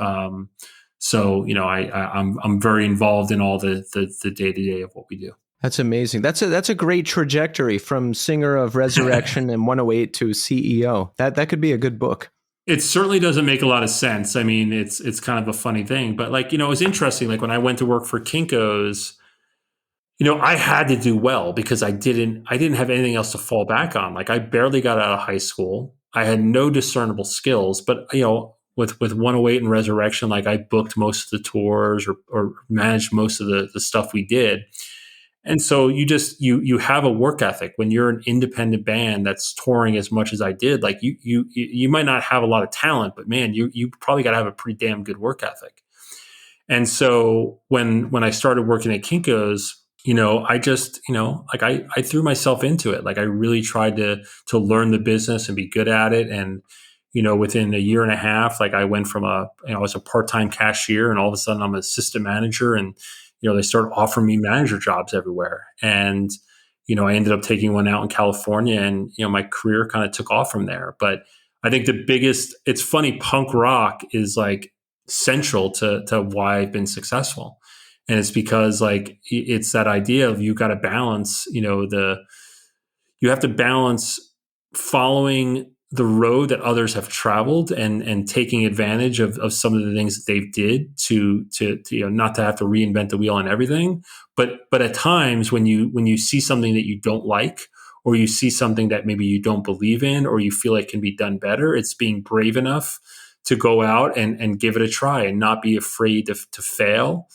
So, I'm very involved in all the day to day of what we do. That's amazing. That's a great trajectory from singer of Resurrection and 108 to CEO. That could be a good book. It certainly doesn't make a lot of sense. I mean, it's kind of a funny thing, but like, it was interesting. Like when I went to work for Kinko's, I had to do well because I didn't have anything else to fall back on. Like I barely got out of high school. I had no discernible skills, but with 108 and Resurrection, like I booked most of the tours or managed most of the stuff we did. And so you have a work ethic when you're an independent band that's touring as much as I did. Like you might not have a lot of talent, but man, you probably got to have a pretty damn good work ethic. And so when I started working at Kinko's, I just, like I threw myself into it. Like I really tried to learn the business and be good at it. And, within a year and a half, like I went from I was a part-time cashier and all of a sudden I'm an assistant manager and, they started offering me manager jobs everywhere. And, I ended up taking one out in California and, my career kind of took off from there. But I think it's funny, punk rock is like central to why I've been successful. And it's because like, it's that idea of you got to balance, you have to balance following the road that others have traveled and taking advantage of some of the things that they did to not to have to reinvent the wheel on everything. But at times when you see something that you don't like, or you see something that maybe you don't believe in, or you feel like can be done better, it's being brave enough to go out and give it a try and not be afraid to fail.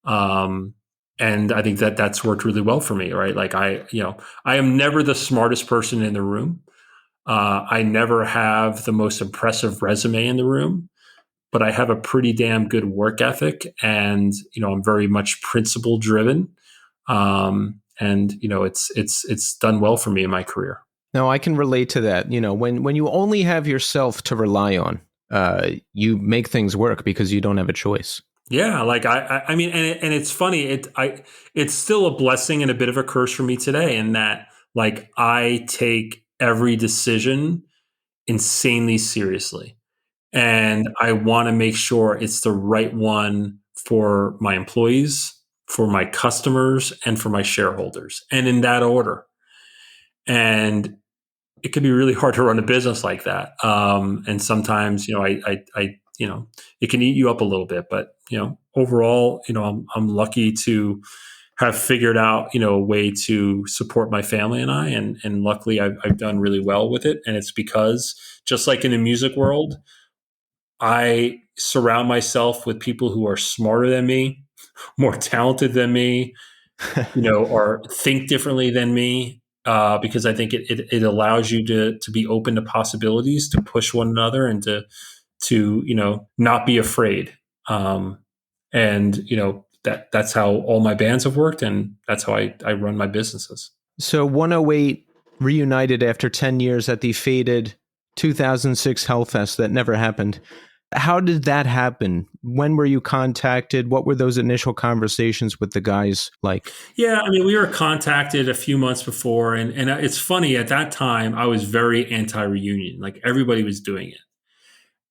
And I think that's worked really well for me, right? Like I am never the smartest person in the room. I never have the most impressive resume in the room, but I have a pretty damn good work ethic, and I'm very much principle driven. And it's done well for me in my career. No, I can relate to that. When you only have yourself to rely on, you make things work because you don't have a choice. Yeah, like I mean, and it's funny. It's still a blessing and a bit of a curse for me today, in that like I take every decision insanely seriously, and I want to make sure it's the right one for my employees, for my customers, and for my shareholders, and in that order. And it can be really hard to run a business like that. And sometimes, it can eat you up a little bit, but, overall, I'm lucky to have figured out, a way to support my family and I, and luckily I've done really well with it. And it's because, just like in the music world, I surround myself with people who are smarter than me, more talented than me, or think differently than me. Because I think it allows you to be open to possibilities, to push one another, and to not be afraid. That's how all my bands have worked, and that's how I run my businesses. So 108 reunited after 10 years at the fated 2006 Hellfest that never happened. How did that happen? When were you contacted? What were those initial conversations with the guys like? Yeah, I mean, we were contacted a few months before, and it's funny, at that time, I was very anti-reunion. Like, everybody was doing it.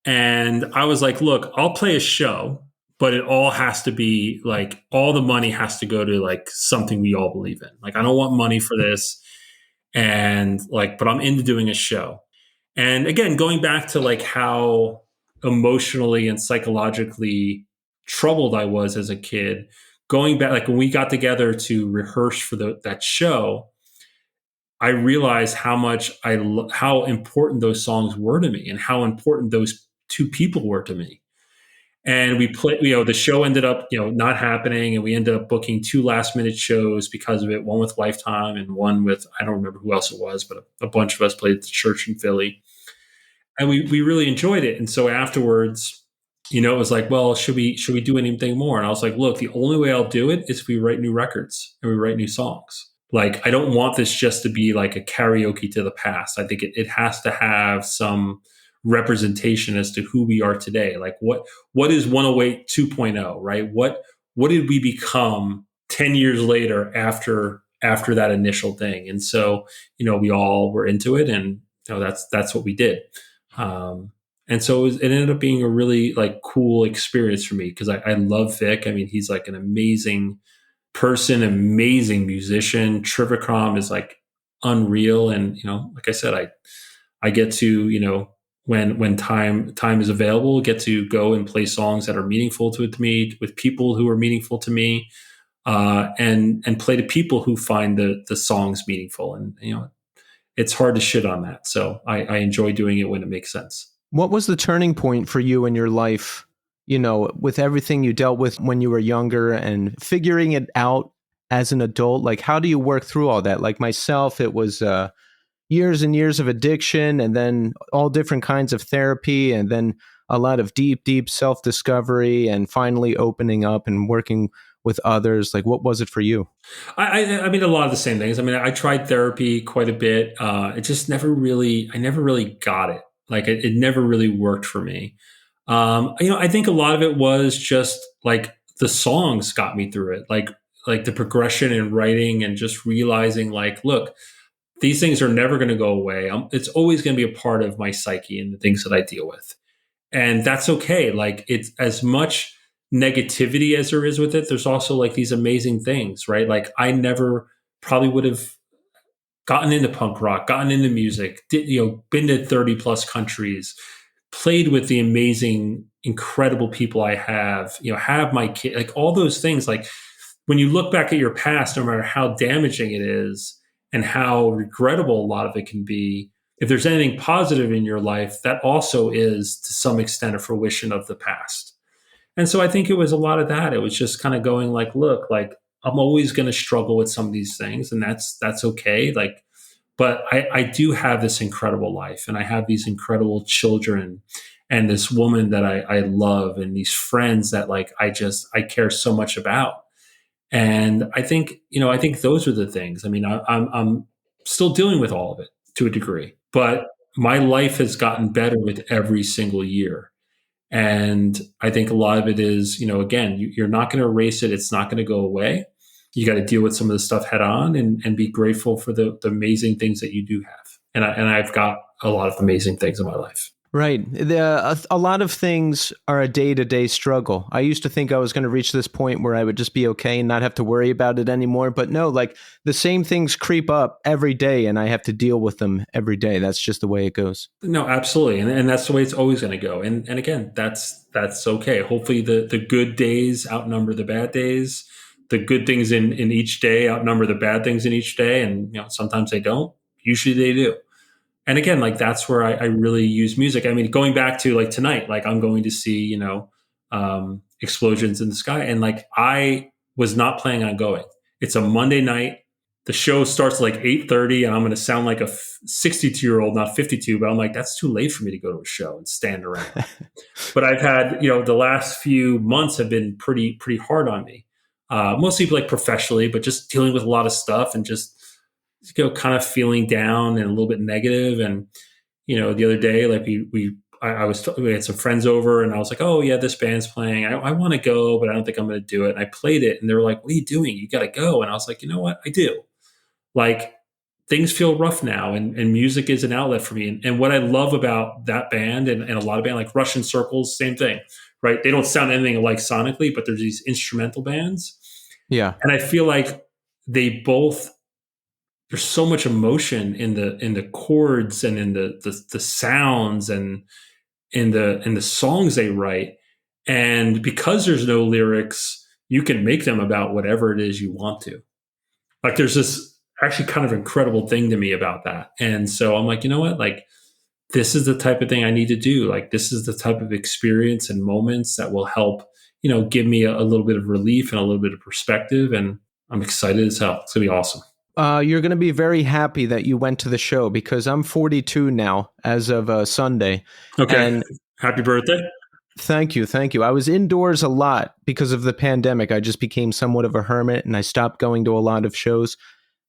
And I was like, look, I'll play a show, but it all has to be, like, all the money has to go to, like, something we all believe in. Like, I don't want money for this. And, like, but I'm into doing a show. And again, going back to like how emotionally and psychologically troubled I was as a kid, going back, like when we got together to rehearse for that show, I realized how much how important those songs were to me and how important those two people were to me. And we played, the show ended up, not happening. And we ended up booking two last minute shows because of it, one with Lifetime and one with, I don't remember who else it was, but a bunch of us played at the church in Philly. And we really enjoyed it. And so afterwards, it was like, well, should we do anything more? And I was like, look, the only way I'll do it is if we write new records and we write new songs. Like, I don't want this just to be like a karaoke to the past. I think it has to have some representation as to who we are today. Like what is 108 2.0, right? What did we become 10 years later after that initial thing? And so, we all were into it, and that's what we did. And so it ended up being a really like cool experience for me, because I love Vic. I mean, he's like an amazing person, amazing musician. Trivicrom is like unreal. And, like I said, I get to, when time is available, get to go and play songs that are meaningful to me, with people who are meaningful to me, and play to people who find the songs meaningful. And, it's hard to shit on that. So I enjoy doing it when it makes sense. What was the turning point for you in your life, with everything you dealt with when you were younger and figuring it out as an adult? Like, how do you work through all that? Like myself, it was years and years of addiction, and then all different kinds of therapy, and then a lot of deep self-discovery, and finally opening up and working with others. Like, what was it for you? I mean, a lot of the same things. I mean, I tried therapy quite a bit. It just I never really got it. Like it never really worked for me. I think a lot of it was just like the songs got me through it. Like the progression in writing, and just realizing like, look, these things are never going to go away. It's always going to be a part of my psyche and the things that I deal with. And that's okay. Like, it's as much negativity as there is with it, there's also like these amazing things, right? Like, I never probably would have gotten into punk rock, gotten into music, been to 30 plus countries, played with the amazing, incredible people I have my kid, like all those things. Like, when you look back at your past, no matter how damaging it is and how regrettable a lot of it can be, if there's anything positive in your life, that also is to some extent a fruition of the past. And so I think it was a lot of that. It was just kind of going like, look, like, I'm always going to struggle with some of these things, and that's okay. Like, but I do have this incredible life, and I have these incredible children, and this woman that I love, and these friends that like I care so much about. And I think those are the things. I mean, I'm still dealing with all of it to a degree, but my life has gotten better with every single year. And I think a lot of it is, again, you're not going to erase it. It's not going to go away. You got to deal with some of the stuff head on, and be grateful for the amazing things that you do have. And I've got a lot of amazing things in my life. Right. A lot of things are a day-to-day struggle. I used to think I was going to reach this point where I would just be okay and not have to worry about it anymore. But no, like the same things creep up every day, and I have to deal with them every day. That's just the way it goes. No, absolutely. And that's the way it's always going to go. And again, that's okay. Hopefully the good days outnumber the bad days. The good things in each day outnumber the bad things in each day. And, sometimes they don't. Usually they do. And again, like that's where I really use music. I mean, going back to like tonight, like I'm going to see, Explosions in the Sky. And like, I was not planning on going. It's a Monday night. The show starts like 8:30, and I'm going to sound like a 62-year-old, not 52, but I'm like, that's too late for me to go to a show and stand around. But I've had, the last few months have been pretty hard on me. Mostly like professionally, but just dealing with a lot of stuff, and just, kind of feeling down and a little bit negative. And, the other day, like we had some friends over, and I was like, oh yeah, this band's playing. I want to go, but I don't think I'm going to do it. And I played it, and they were like, what are you doing? You got to go. And I was like, you know what? I do. Like, things feel rough now, and music is an outlet for me. And what I love about that band, and a lot of bands like Russian Circles, same thing, right? They don't sound anything alike sonically, but there's these instrumental bands. Yeah. And I feel like they both there's so much emotion in the chords and in the sounds and in the songs they write. And because there's no lyrics, you can make them about whatever it is you want to. Like there's this actually kind of incredible thing to me about that. And so I'm like, you know what? Like this is the type of thing I need to do. Like this is the type of experience and moments that will help, give me a little bit of relief and a little bit of perspective. And I'm excited as hell. It's gonna be awesome. You're going to be very happy that you went to the show because I'm 42 now as of Sunday. Okay. And Happy birthday. thank you. Thank you. I was indoors a lot because of the pandemic. I just became somewhat of a hermit and I stopped going to a lot of shows.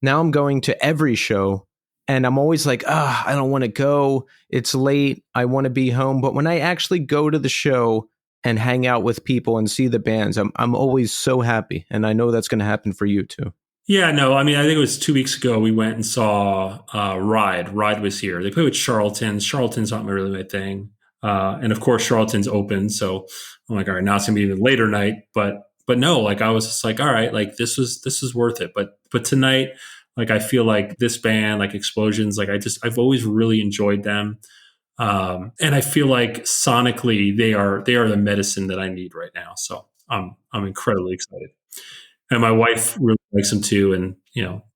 Now I'm going to every show and I'm always like, I don't want to go. It's late. I want to be home. But when I actually go to the show and hang out with people and see the bands, I'm always so happy. And I know that's going to happen for you too. Yeah, no, I mean, I think it was 2 weeks ago we went and saw Ride. Ride was here. They played with Charlatans. Charlatans not really my thing. And of course, Charlatans open. So I'm like, all right, now it's gonna be even later night. But no, like I was just like, all right, like this is worth it. But tonight, like I feel like this band, like Explosions, like I've always really enjoyed them. And I feel like sonically they are the medicine that I need right now. So I'm incredibly excited. And my wife really likes them too. And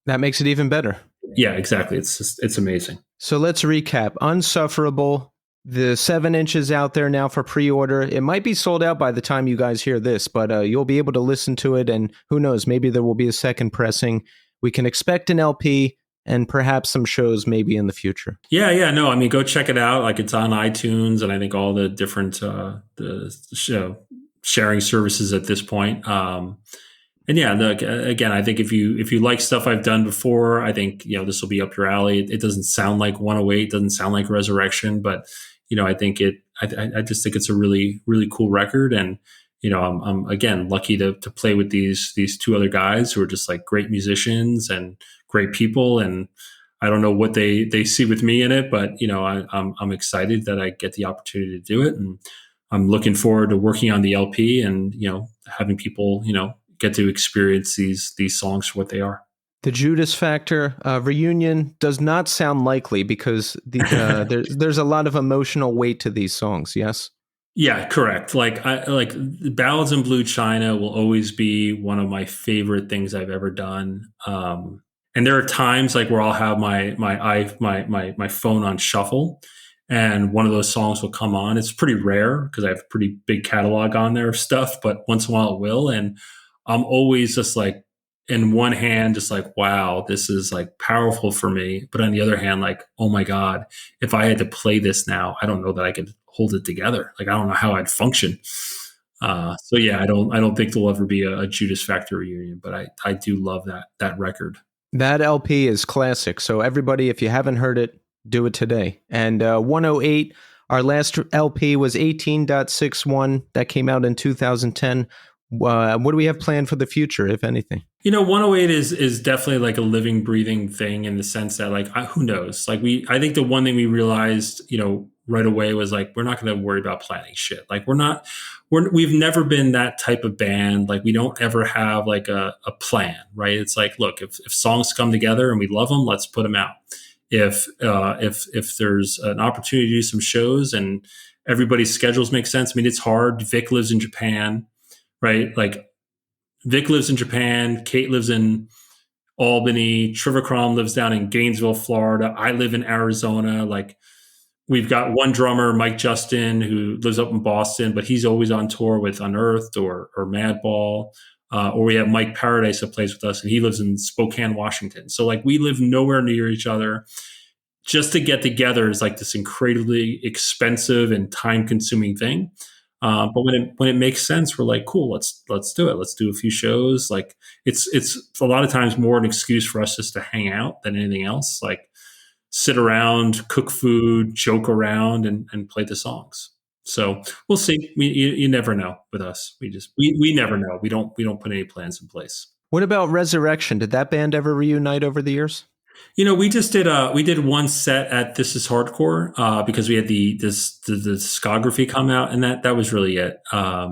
That makes it even better. yeah, exactly. It's amazing. So let's recap. Unsufferable. The 7-inch out there now for pre-order. It might be sold out by the time you guys hear this, but you'll be able to listen to it. And who knows, maybe there will be a second pressing. We can expect an LP and perhaps some shows maybe in the future. Yeah. No, I mean, go check it out. Like it's on iTunes and I think all the different sharing services at this point. And yeah, look, again, I think if you like stuff I've done before, I think this will be up your alley. It doesn't sound like 108, doesn't sound like Resurrection, but I think I just think it's a really really cool record, and I'm again lucky to play with these two other guys who are just like great musicians and great people, and I don't know what they see with me in it, but I'm excited that I get the opportunity to do it, and I'm looking forward to working on the LP and having people get to experience these songs for what they are. The Judas Factor reunion does not sound likely because there's a lot of emotional weight to these songs. Yes. Yeah, correct. Like Ballads in Blue China will always be one of my favorite things I've ever done. And there are times like where I'll have my phone on shuffle, and one of those songs will come on. It's pretty rare because I have a pretty big catalog on there of stuff, but once in a while it will, and I'm always just like, in one hand, just like, wow, this is like powerful for me. But on the other hand, like, oh my God, if I had to play this now, I don't know that I could hold it together. Like, I don't know how I'd function. So yeah, I don't think there'll ever be a Judas Factor reunion, but I do love that record. That LP is classic. So everybody, if you haven't heard it, do it today. And 108, our last LP was 18.61. That came out in 2010. What do we have planned for the future, if anything? 108 is definitely like a living, breathing thing in the sense that like, who knows? Like I think the one thing we realized, right away was like, we're not going to worry about planning shit. Like we've never been that type of band. Like we don't ever have like a plan, right? It's like, look, if songs come together and we love them, let's put them out. If there's an opportunity to do some shows and everybody's schedules make sense. I mean, it's hard. Vic lives in Japan. Right? Like Vic lives in Japan, Kate lives in Albany, Trivacrom lives down in Gainesville, Florida. I live in Arizona. Like we've got one drummer, Mike Justin, who lives up in Boston, but he's always on tour with Unearthed or Madball. Or we have Mike Paradise that plays with us, and he lives in Spokane, Washington. So like we live nowhere near each other. Just to get together is like this incredibly expensive and time-consuming thing. But when it makes sense, we're like, cool, let's do it. Let's do a few shows. Like it's a lot of times more an excuse for us just to hang out than anything else. Like sit around, cook food, joke around, and play the songs. So we'll see. You never know with us. We never know. We don't put any plans in place. What about Resurrection? Did that band ever reunite over the years? We just did one set at This Is Hardcore because we had the discography come out, and that was really it. I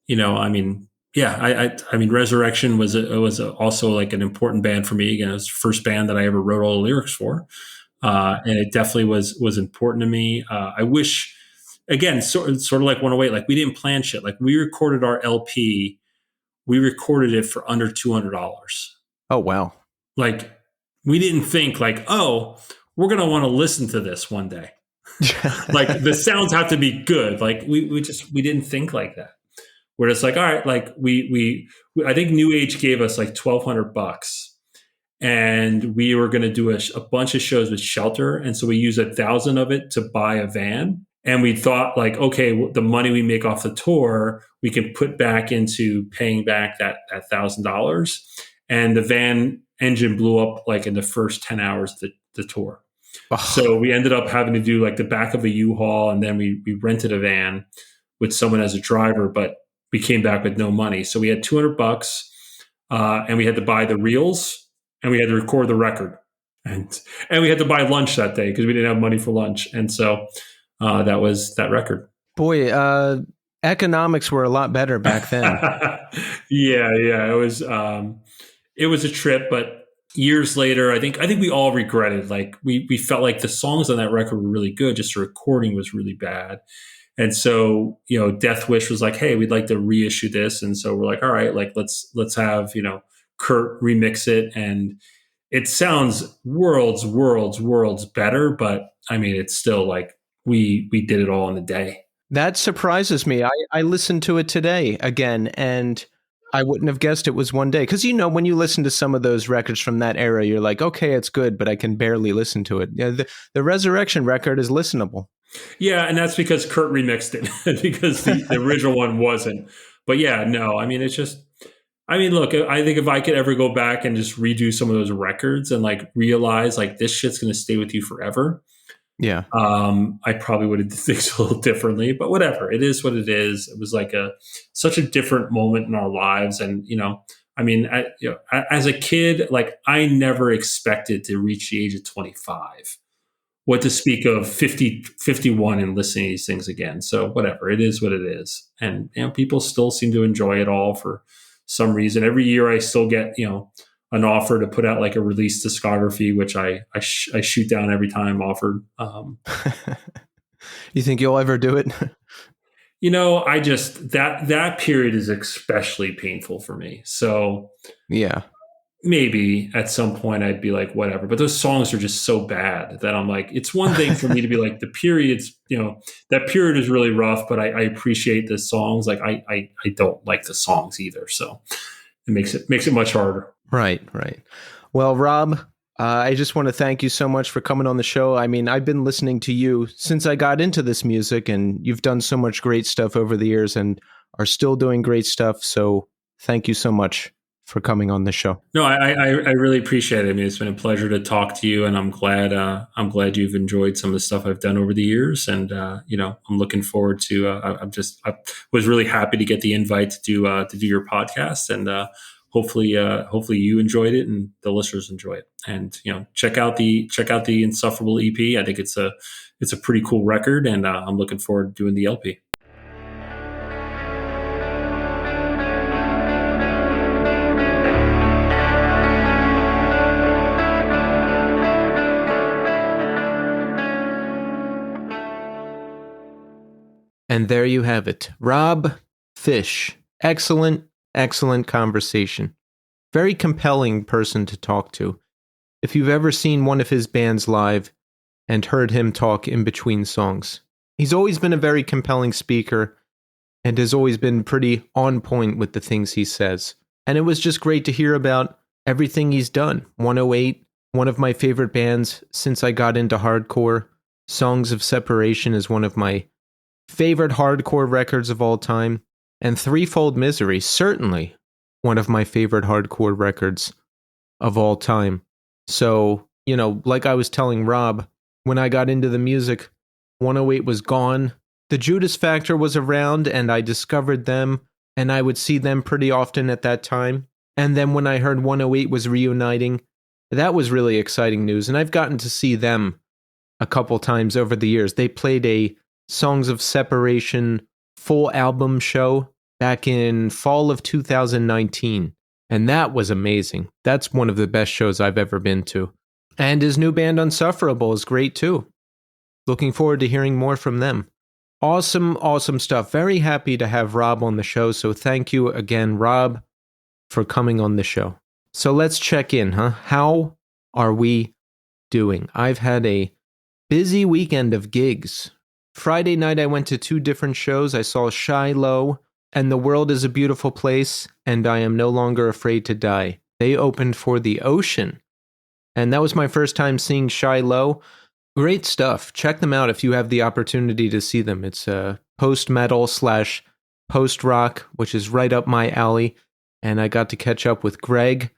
mean, yeah, I mean, Resurrection was also like an important band for me. Again, it was the first band that I ever wrote all the lyrics for, and it definitely was important to me. I wish, again, sort of like 108, like we didn't plan shit. Like we recorded our LP, we recorded it for under $200. Oh, wow. Like we didn't think like, oh, we're gonna want to listen to this one day. Like the sounds have to be good. Like we didn't think like that. Where it's like, all right, like we I think New Age gave us like $1,200, and we were going to do a bunch of shows with Shelter, and so we used 1,000 of it to buy a van. And we thought like, okay, the money we make off the tour, we can put back into paying back that $1,000. And the van engine blew up like in the first 10 hours of the tour. Oh. So we ended up having to do like the back of a U-Haul, and then we rented a van with someone as a driver, but we came back with no money. So we had $200, and we had to buy the reels, and we had to record the record, and we had to buy lunch that day because we didn't have money for lunch. And so that was that record. Boy, economics were a lot better back then. Yeah. It was a trip, but years later, I think we all regretted. Like we felt like the songs on that record were really good, just the recording was really bad. And so, Death Wish was like, hey, we'd like to reissue this. And so we're like, all right, like let's have, Kurt remix it. And it sounds worlds better. But I mean, it's still like we did it all in a day. That surprises me. I listened to it today again, and I wouldn't have guessed it was one day. Because, when you listen to some of those records from that era, you're like, okay, it's good, but I can barely listen to it. Yeah, the Resurrection record is listenable. Yeah, and that's because Kurt remixed it because the original one wasn't. But yeah, no, I mean, it's just, look, I think if I could ever go back and just redo some of those records and like realize like this shit's going to stay with you forever. Yeah. I probably would have done things a little differently, but whatever. It is what it is. It was like such a different moment in our lives. And, as a kid, like I never expected to reach the age of 25. What to speak of 50, 51 and listening to these things again. So whatever, it is what it is. And people still seem to enjoy it all for some reason. Every year I still get, an offer to put out like a release discography, which I shoot down every time offered. You think you'll ever do it? I just, that period is especially painful for me. So yeah. Maybe at some point I'd be like, whatever. But those songs are just so bad that I'm like, it's one thing for me to be like, the periods, that period is really rough, but I appreciate the songs. Like I don't like the songs either. So it makes it much harder. Right. Well, Rob, I just want to thank you so much for coming on the show. I mean, I've been listening to you since I got into this music, and you've done so much great stuff over the years and are still doing great stuff. So thank you so much for coming on the show. No, I really appreciate it. I mean, it's been a pleasure to talk to you, and I'm glad you've enjoyed some of the stuff I've done over the years. And I'm looking forward to. I was really happy to get the invite to do your podcast, and hopefully you enjoyed it and the listeners enjoy it. And check out the Unsufferable EP. I think it's a pretty cool record, and I'm looking forward to doing the LP. And there you have it. Rob Fish. Excellent conversation. Very compelling person to talk to. If you've ever seen one of his bands live and heard him talk in between songs, he's always been a very compelling speaker and has always been pretty on point with the things he says. And it was just great to hear about everything he's done. 108, one of my favorite bands since I got into hardcore. Songs of Separation is one of my favorite hardcore records of all time. And Threefold Misery, certainly one of my favorite hardcore records of all time. So, like I was telling Rob, when I got into the music, 108 was gone. The Judas Factor was around, and I discovered them, and I would see them pretty often at that time. And then when I heard 108 was reuniting, that was really exciting news. And I've gotten to see them a couple times over the years. They played a Songs of Separation full album show back in fall of 2019. And that was amazing. That's one of the best shows I've ever been to. And his new band Unsufferable is great too. Looking forward to hearing more from them. Awesome, awesome stuff. Very happy to have Rob on the show. So thank you again, Rob, for coming on the show. So let's check in, huh? How are we doing? I've had a busy weekend of gigs. Friday night, I went to 2 different shows. I saw Shiloh and The World is a Beautiful Place, and I Am No Longer Afraid to Die. They opened for The Ocean, and that was my first time seeing Shiloh. Great stuff. Check them out if you have the opportunity to see them. It's post-metal / post-rock, which is right up my alley, and I got to catch up with Greg,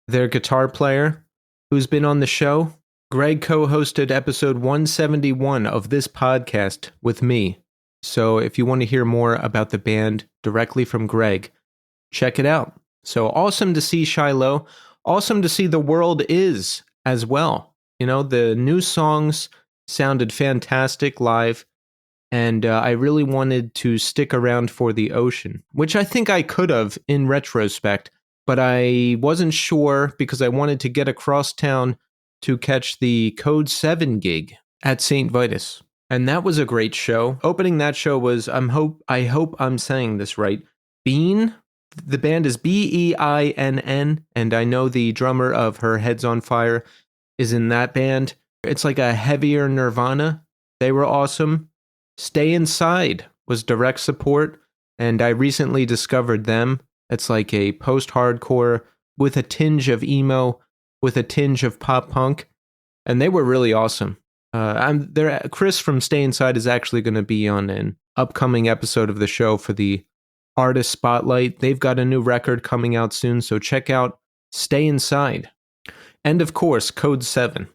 their guitar player, who's been on the show. Greg co-hosted episode 171 of this podcast with me. So if you want to hear more about the band directly from Greg, check it out. So awesome to see Shiloh. Awesome to see The World Is as well. You know, the new songs sounded fantastic live, and I really wanted to stick around for The Ocean, which I think I could have in retrospect, but I wasn't sure because I wanted to get across town to catch the Code 7 gig at St. Vitus. And that was a great show. Opening that show was, I hope I'm saying this right, Bean. The band is Beinn, and I know the drummer of Her Head's on Fire is in that band. It's like a heavier Nirvana. They were awesome. Stay Inside was direct support, and I recently discovered them. It's like a post-hardcore with a tinge of emo, with a tinge of pop punk, and they were really awesome. Chris from Stay Inside is actually going to be on an upcoming episode of the show for the Artist Spotlight. They've got a new record coming out soon, so check out Stay Inside. And of course, Code 7.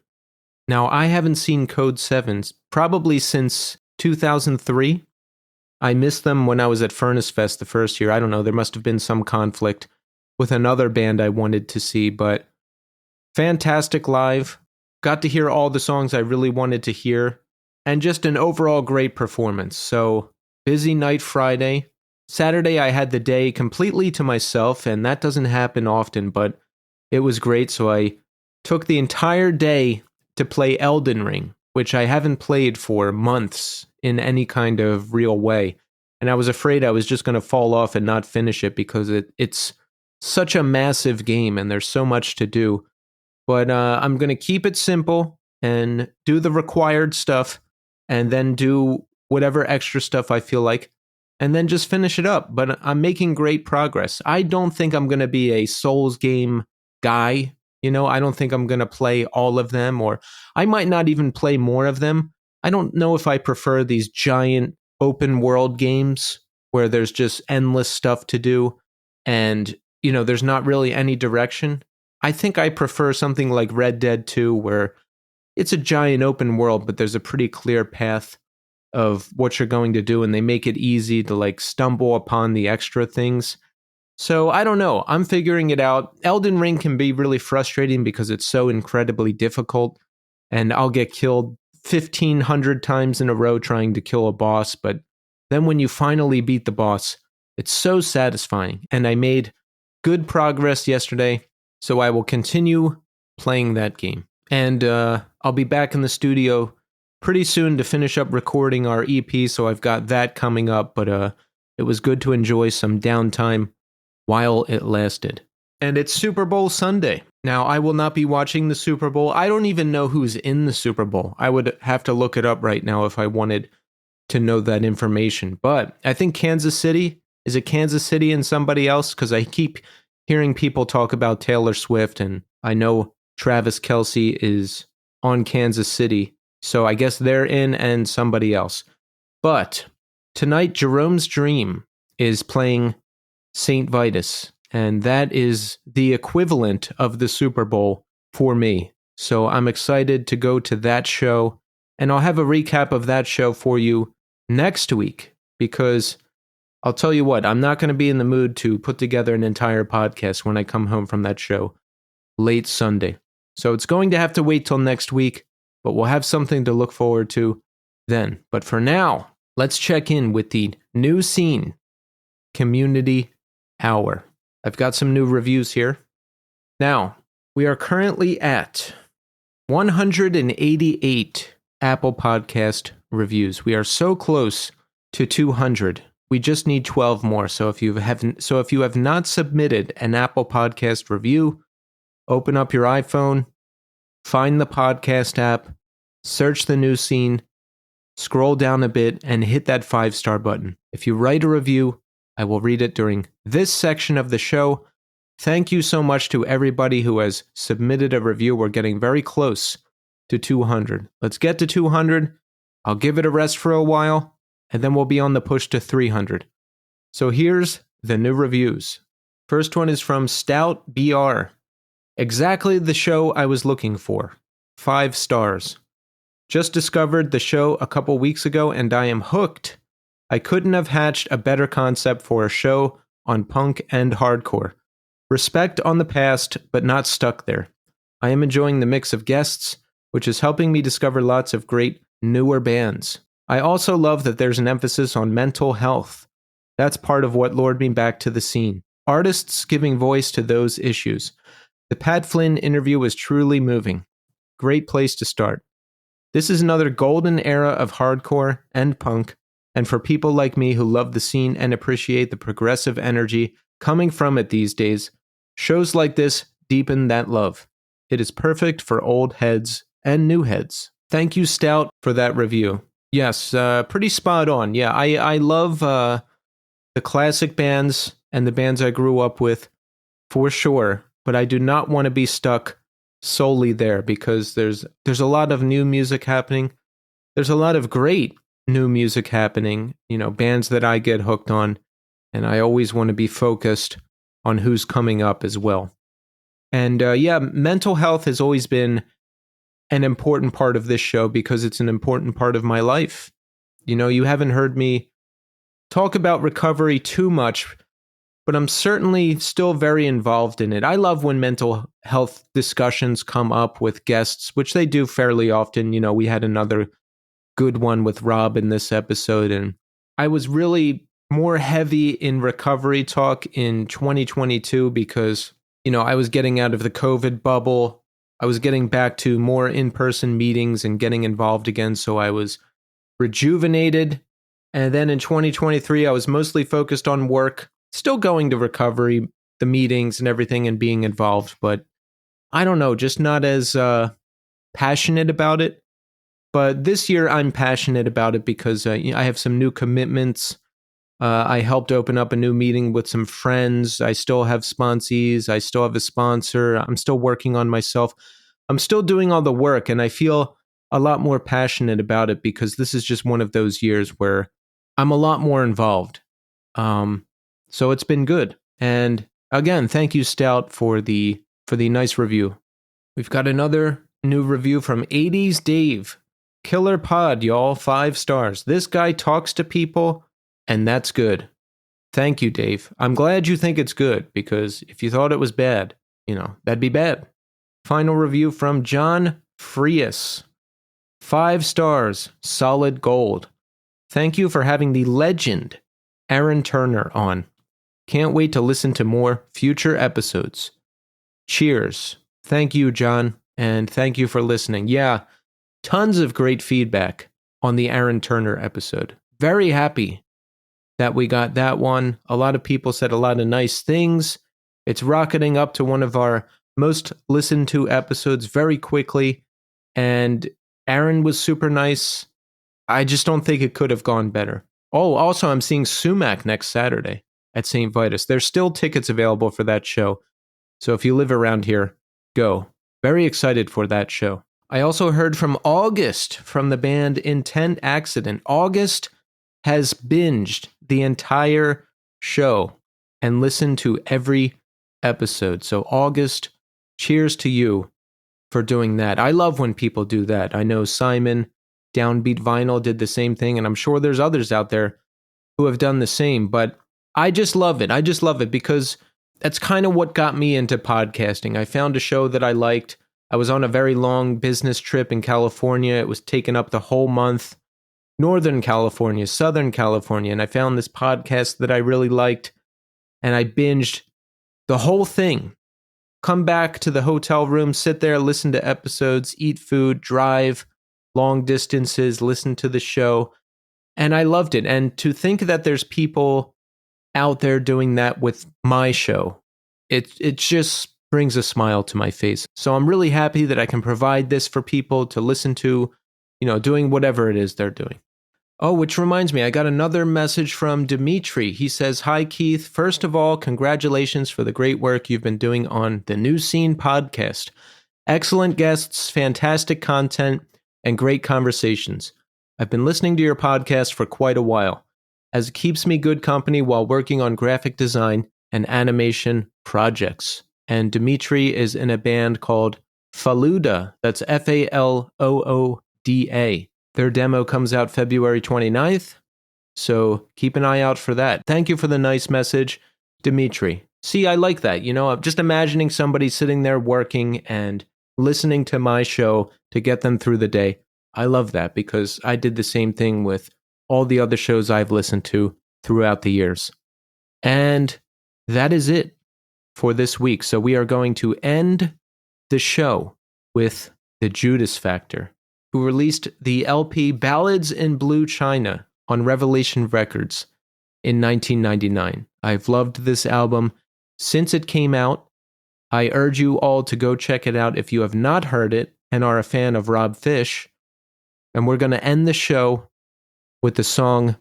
Now, I haven't seen Code 7 probably since 2003. I missed them when I was at Furnace Fest the first year. I don't know, there must have been some conflict with another band I wanted to see, but fantastic live. Got to hear all the songs I really wanted to hear, and just an overall great performance. So, busy night Friday. Saturday, I had the day completely to myself, and that doesn't happen often, but it was great. So I took the entire day to play Elden Ring, which I haven't played for months in any kind of real way. And I was afraid I was just going to fall off and not finish it because it's such a massive game and there's so much to do. But I'm going to keep it simple and do the required stuff and then do whatever extra stuff I feel like and then just finish it up. But I'm making great progress. I don't think I'm going to be a Souls game guy. You know, I don't think I'm going to play all of them, or I might not even play more of them. I don't know if I prefer these giant open world games where there's just endless stuff to do and, you know, there's not really any direction. I think I prefer something like Red Dead 2 where it's a giant open world, but there's a pretty clear path of what you're going to do and they make it easy to like stumble upon the extra things. So I don't know. I'm figuring it out. Elden Ring can be really frustrating because it's so incredibly difficult and I'll get killed 1,500 times in a row trying to kill a boss. But then when you finally beat the boss, it's so satisfying. And I made good progress yesterday. So I will continue playing that game. And I'll be back in the studio pretty soon to finish up recording our EP. So I've got that coming up. But it was good to enjoy some downtime while it lasted. And it's Super Bowl Sunday. Now, I will not be watching the Super Bowl. I don't even know who's in the Super Bowl. I would have to look it up right now if I wanted to know that information. But I think Kansas City. Is it Kansas City and somebody else? Because I keep hearing people talk about Taylor Swift, and I know Travis Kelce is on Kansas City. So I guess they're in and somebody else. But tonight, Jerome's Dream is playing St. Vitus, and that is the equivalent of the Super Bowl for me. So I'm excited to go to that show, and I'll have a recap of that show for you next week, because I'll tell you what, I'm not going to be in the mood to put together an entire podcast when I come home from that show late Sunday. So it's going to have to wait till next week, but we'll have something to look forward to then. But for now, let's check in with the new scene Community Hour. I've got some new reviews here. Now, we are currently at 188 Apple Podcast reviews. We are so close to 200. We just need 12 more. So if you have not submitted an Apple Podcast review, open up your iPhone, find the podcast app, search the new scene, scroll down a bit, and hit that 5-star button. If you write a review, I will read it during this section of the show. Thank you so much to everybody who has submitted a review. We're getting very close to 200. Let's get to 200. I'll give it a rest for a while, and then we'll be on the push to 300. So here's the new reviews. First one is from Stout BR. Exactly the show I was looking for. 5 stars. Just discovered the show a couple weeks ago, and I am hooked. I couldn't have hatched a better concept for a show on punk and hardcore. Respect on the past, but not stuck there. I am enjoying the mix of guests, which is helping me discover lots of great newer bands. I also love that there's an emphasis on mental health. That's part of what lured me back to the scene. Artists giving voice to those issues. The Pat Flynn interview was truly moving. Great place to start. This is another golden era of hardcore and punk, and for people like me who love the scene and appreciate the progressive energy coming from it these days, shows like this deepen that love. It is perfect for old heads and new heads. Thank you, Stout, for that review. Yes, pretty spot on. Yeah, I love the classic bands and the bands I grew up with, for sure, but I do not want to be stuck solely there because there's a lot of new music happening. There's a lot of great new music happening, bands that I get hooked on, and I always want to be focused on who's coming up as well. And mental health has always been an important part of this show because it's an important part of my life. You haven't heard me talk about recovery too much, but I'm certainly still very involved in it. I love when mental health discussions come up with guests, which they do fairly often. We had another good one with Rob in this episode, and I was really more heavy in recovery talk in 2022 because, I was getting out of the COVID bubble. I was getting back to more in-person meetings and getting involved again, so I was rejuvenated. And then in 2023, I was mostly focused on work, still going to recovery, the meetings and everything and being involved, but I don't know, just not as passionate about it. But this year I'm passionate about it because I have some new commitments. I helped open up a new meeting with some friends. I still have sponsees. I still have a sponsor. I'm still working on myself. I'm still doing all the work, and I feel a lot more passionate about it because this is just one of those years where I'm a lot more involved. So it's been good. And again, thank you, Stout, for the nice review. We've got another new review from 80s Dave. Killer pod, y'all. 5 stars. This guy talks to people, and that's good. Thank you, Dave. I'm glad you think it's good, because if you thought it was bad, that'd be bad. Final review from John Frias. 5 stars. Solid gold. Thank you for having the legend, Aaron Turner, on. Can't wait to listen to more future episodes. Cheers. Thank you, John, and thank you for listening. Yeah, tons of great feedback on the Aaron Turner episode. Very happy that we got that one. A lot of people said a lot of nice things. It's rocketing up to one of our most listened to episodes very quickly, and Aaron was super nice. I just don't think it could have gone better. Oh, also, I'm seeing Sumac next Saturday at St. Vitus. There's still tickets available for that show. So if you live around here, go. Very excited for that show. I also heard from August from the band Intent Accident. August has binged the entire show and listened to every episode. So August, cheers to you for doing that. I love when people do that. I know Simon, Downbeat Vinyl, did the same thing, and I'm sure there's others out there who have done the same, but I just love it. I just love it because that's kind of what got me into podcasting. I found a show that I liked. I was on a very long business trip in California. It was taken up the whole month. Northern California, Southern California, and I found this podcast that I really liked, and I binged the whole thing. Come back to the hotel room, sit there, listen to episodes, eat food, drive long distances, listen to the show, and I loved it. And to think that there's people out there doing that with my show, it just brings a smile to my face. So I'm really happy that I can provide this for people to listen to, doing whatever it is they're doing. Oh, which reminds me, I got another message from Dimitri. He says, "Hi, Keith. First of all, congratulations for the great work you've been doing on the New Scene podcast. Excellent guests, fantastic content, and great conversations. I've been listening to your podcast for quite a while, as it keeps me good company while working on graphic design and animation projects." And Dimitri is in a band called Falooda. That's Falooda. Their demo comes out February 29th, so keep an eye out for that. Thank you for the nice message, Dimitri. See, I like that. I'm just imagining somebody sitting there working and listening to my show to get them through the day. I love that because I did the same thing with all the other shows I've listened to throughout the years. And that is it for this week. So we are going to end the show with the Judas Factor, who released the LP Ballads in Blue China on Revelation Records in 1999. I've loved this album since it came out. I urge you all to go check it out if you have not heard it and are a fan of Rob Fish. And we're going to end the show with the song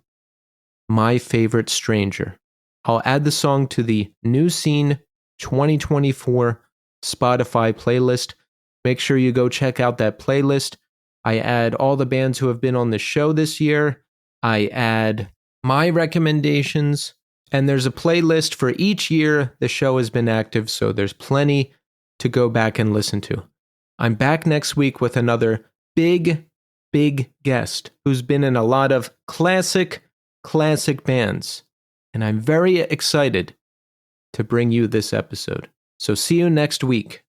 My Favorite Stranger. I'll add the song to the New Scene 2024 Spotify playlist. Make sure you go check out that playlist. I add all the bands who have been on the show this year. I add my recommendations. And there's a playlist for each year the show has been active, so there's plenty to go back and listen to. I'm back next week with another big guest who's been in a lot of classic bands. And I'm very excited to bring you this episode. So see you next week.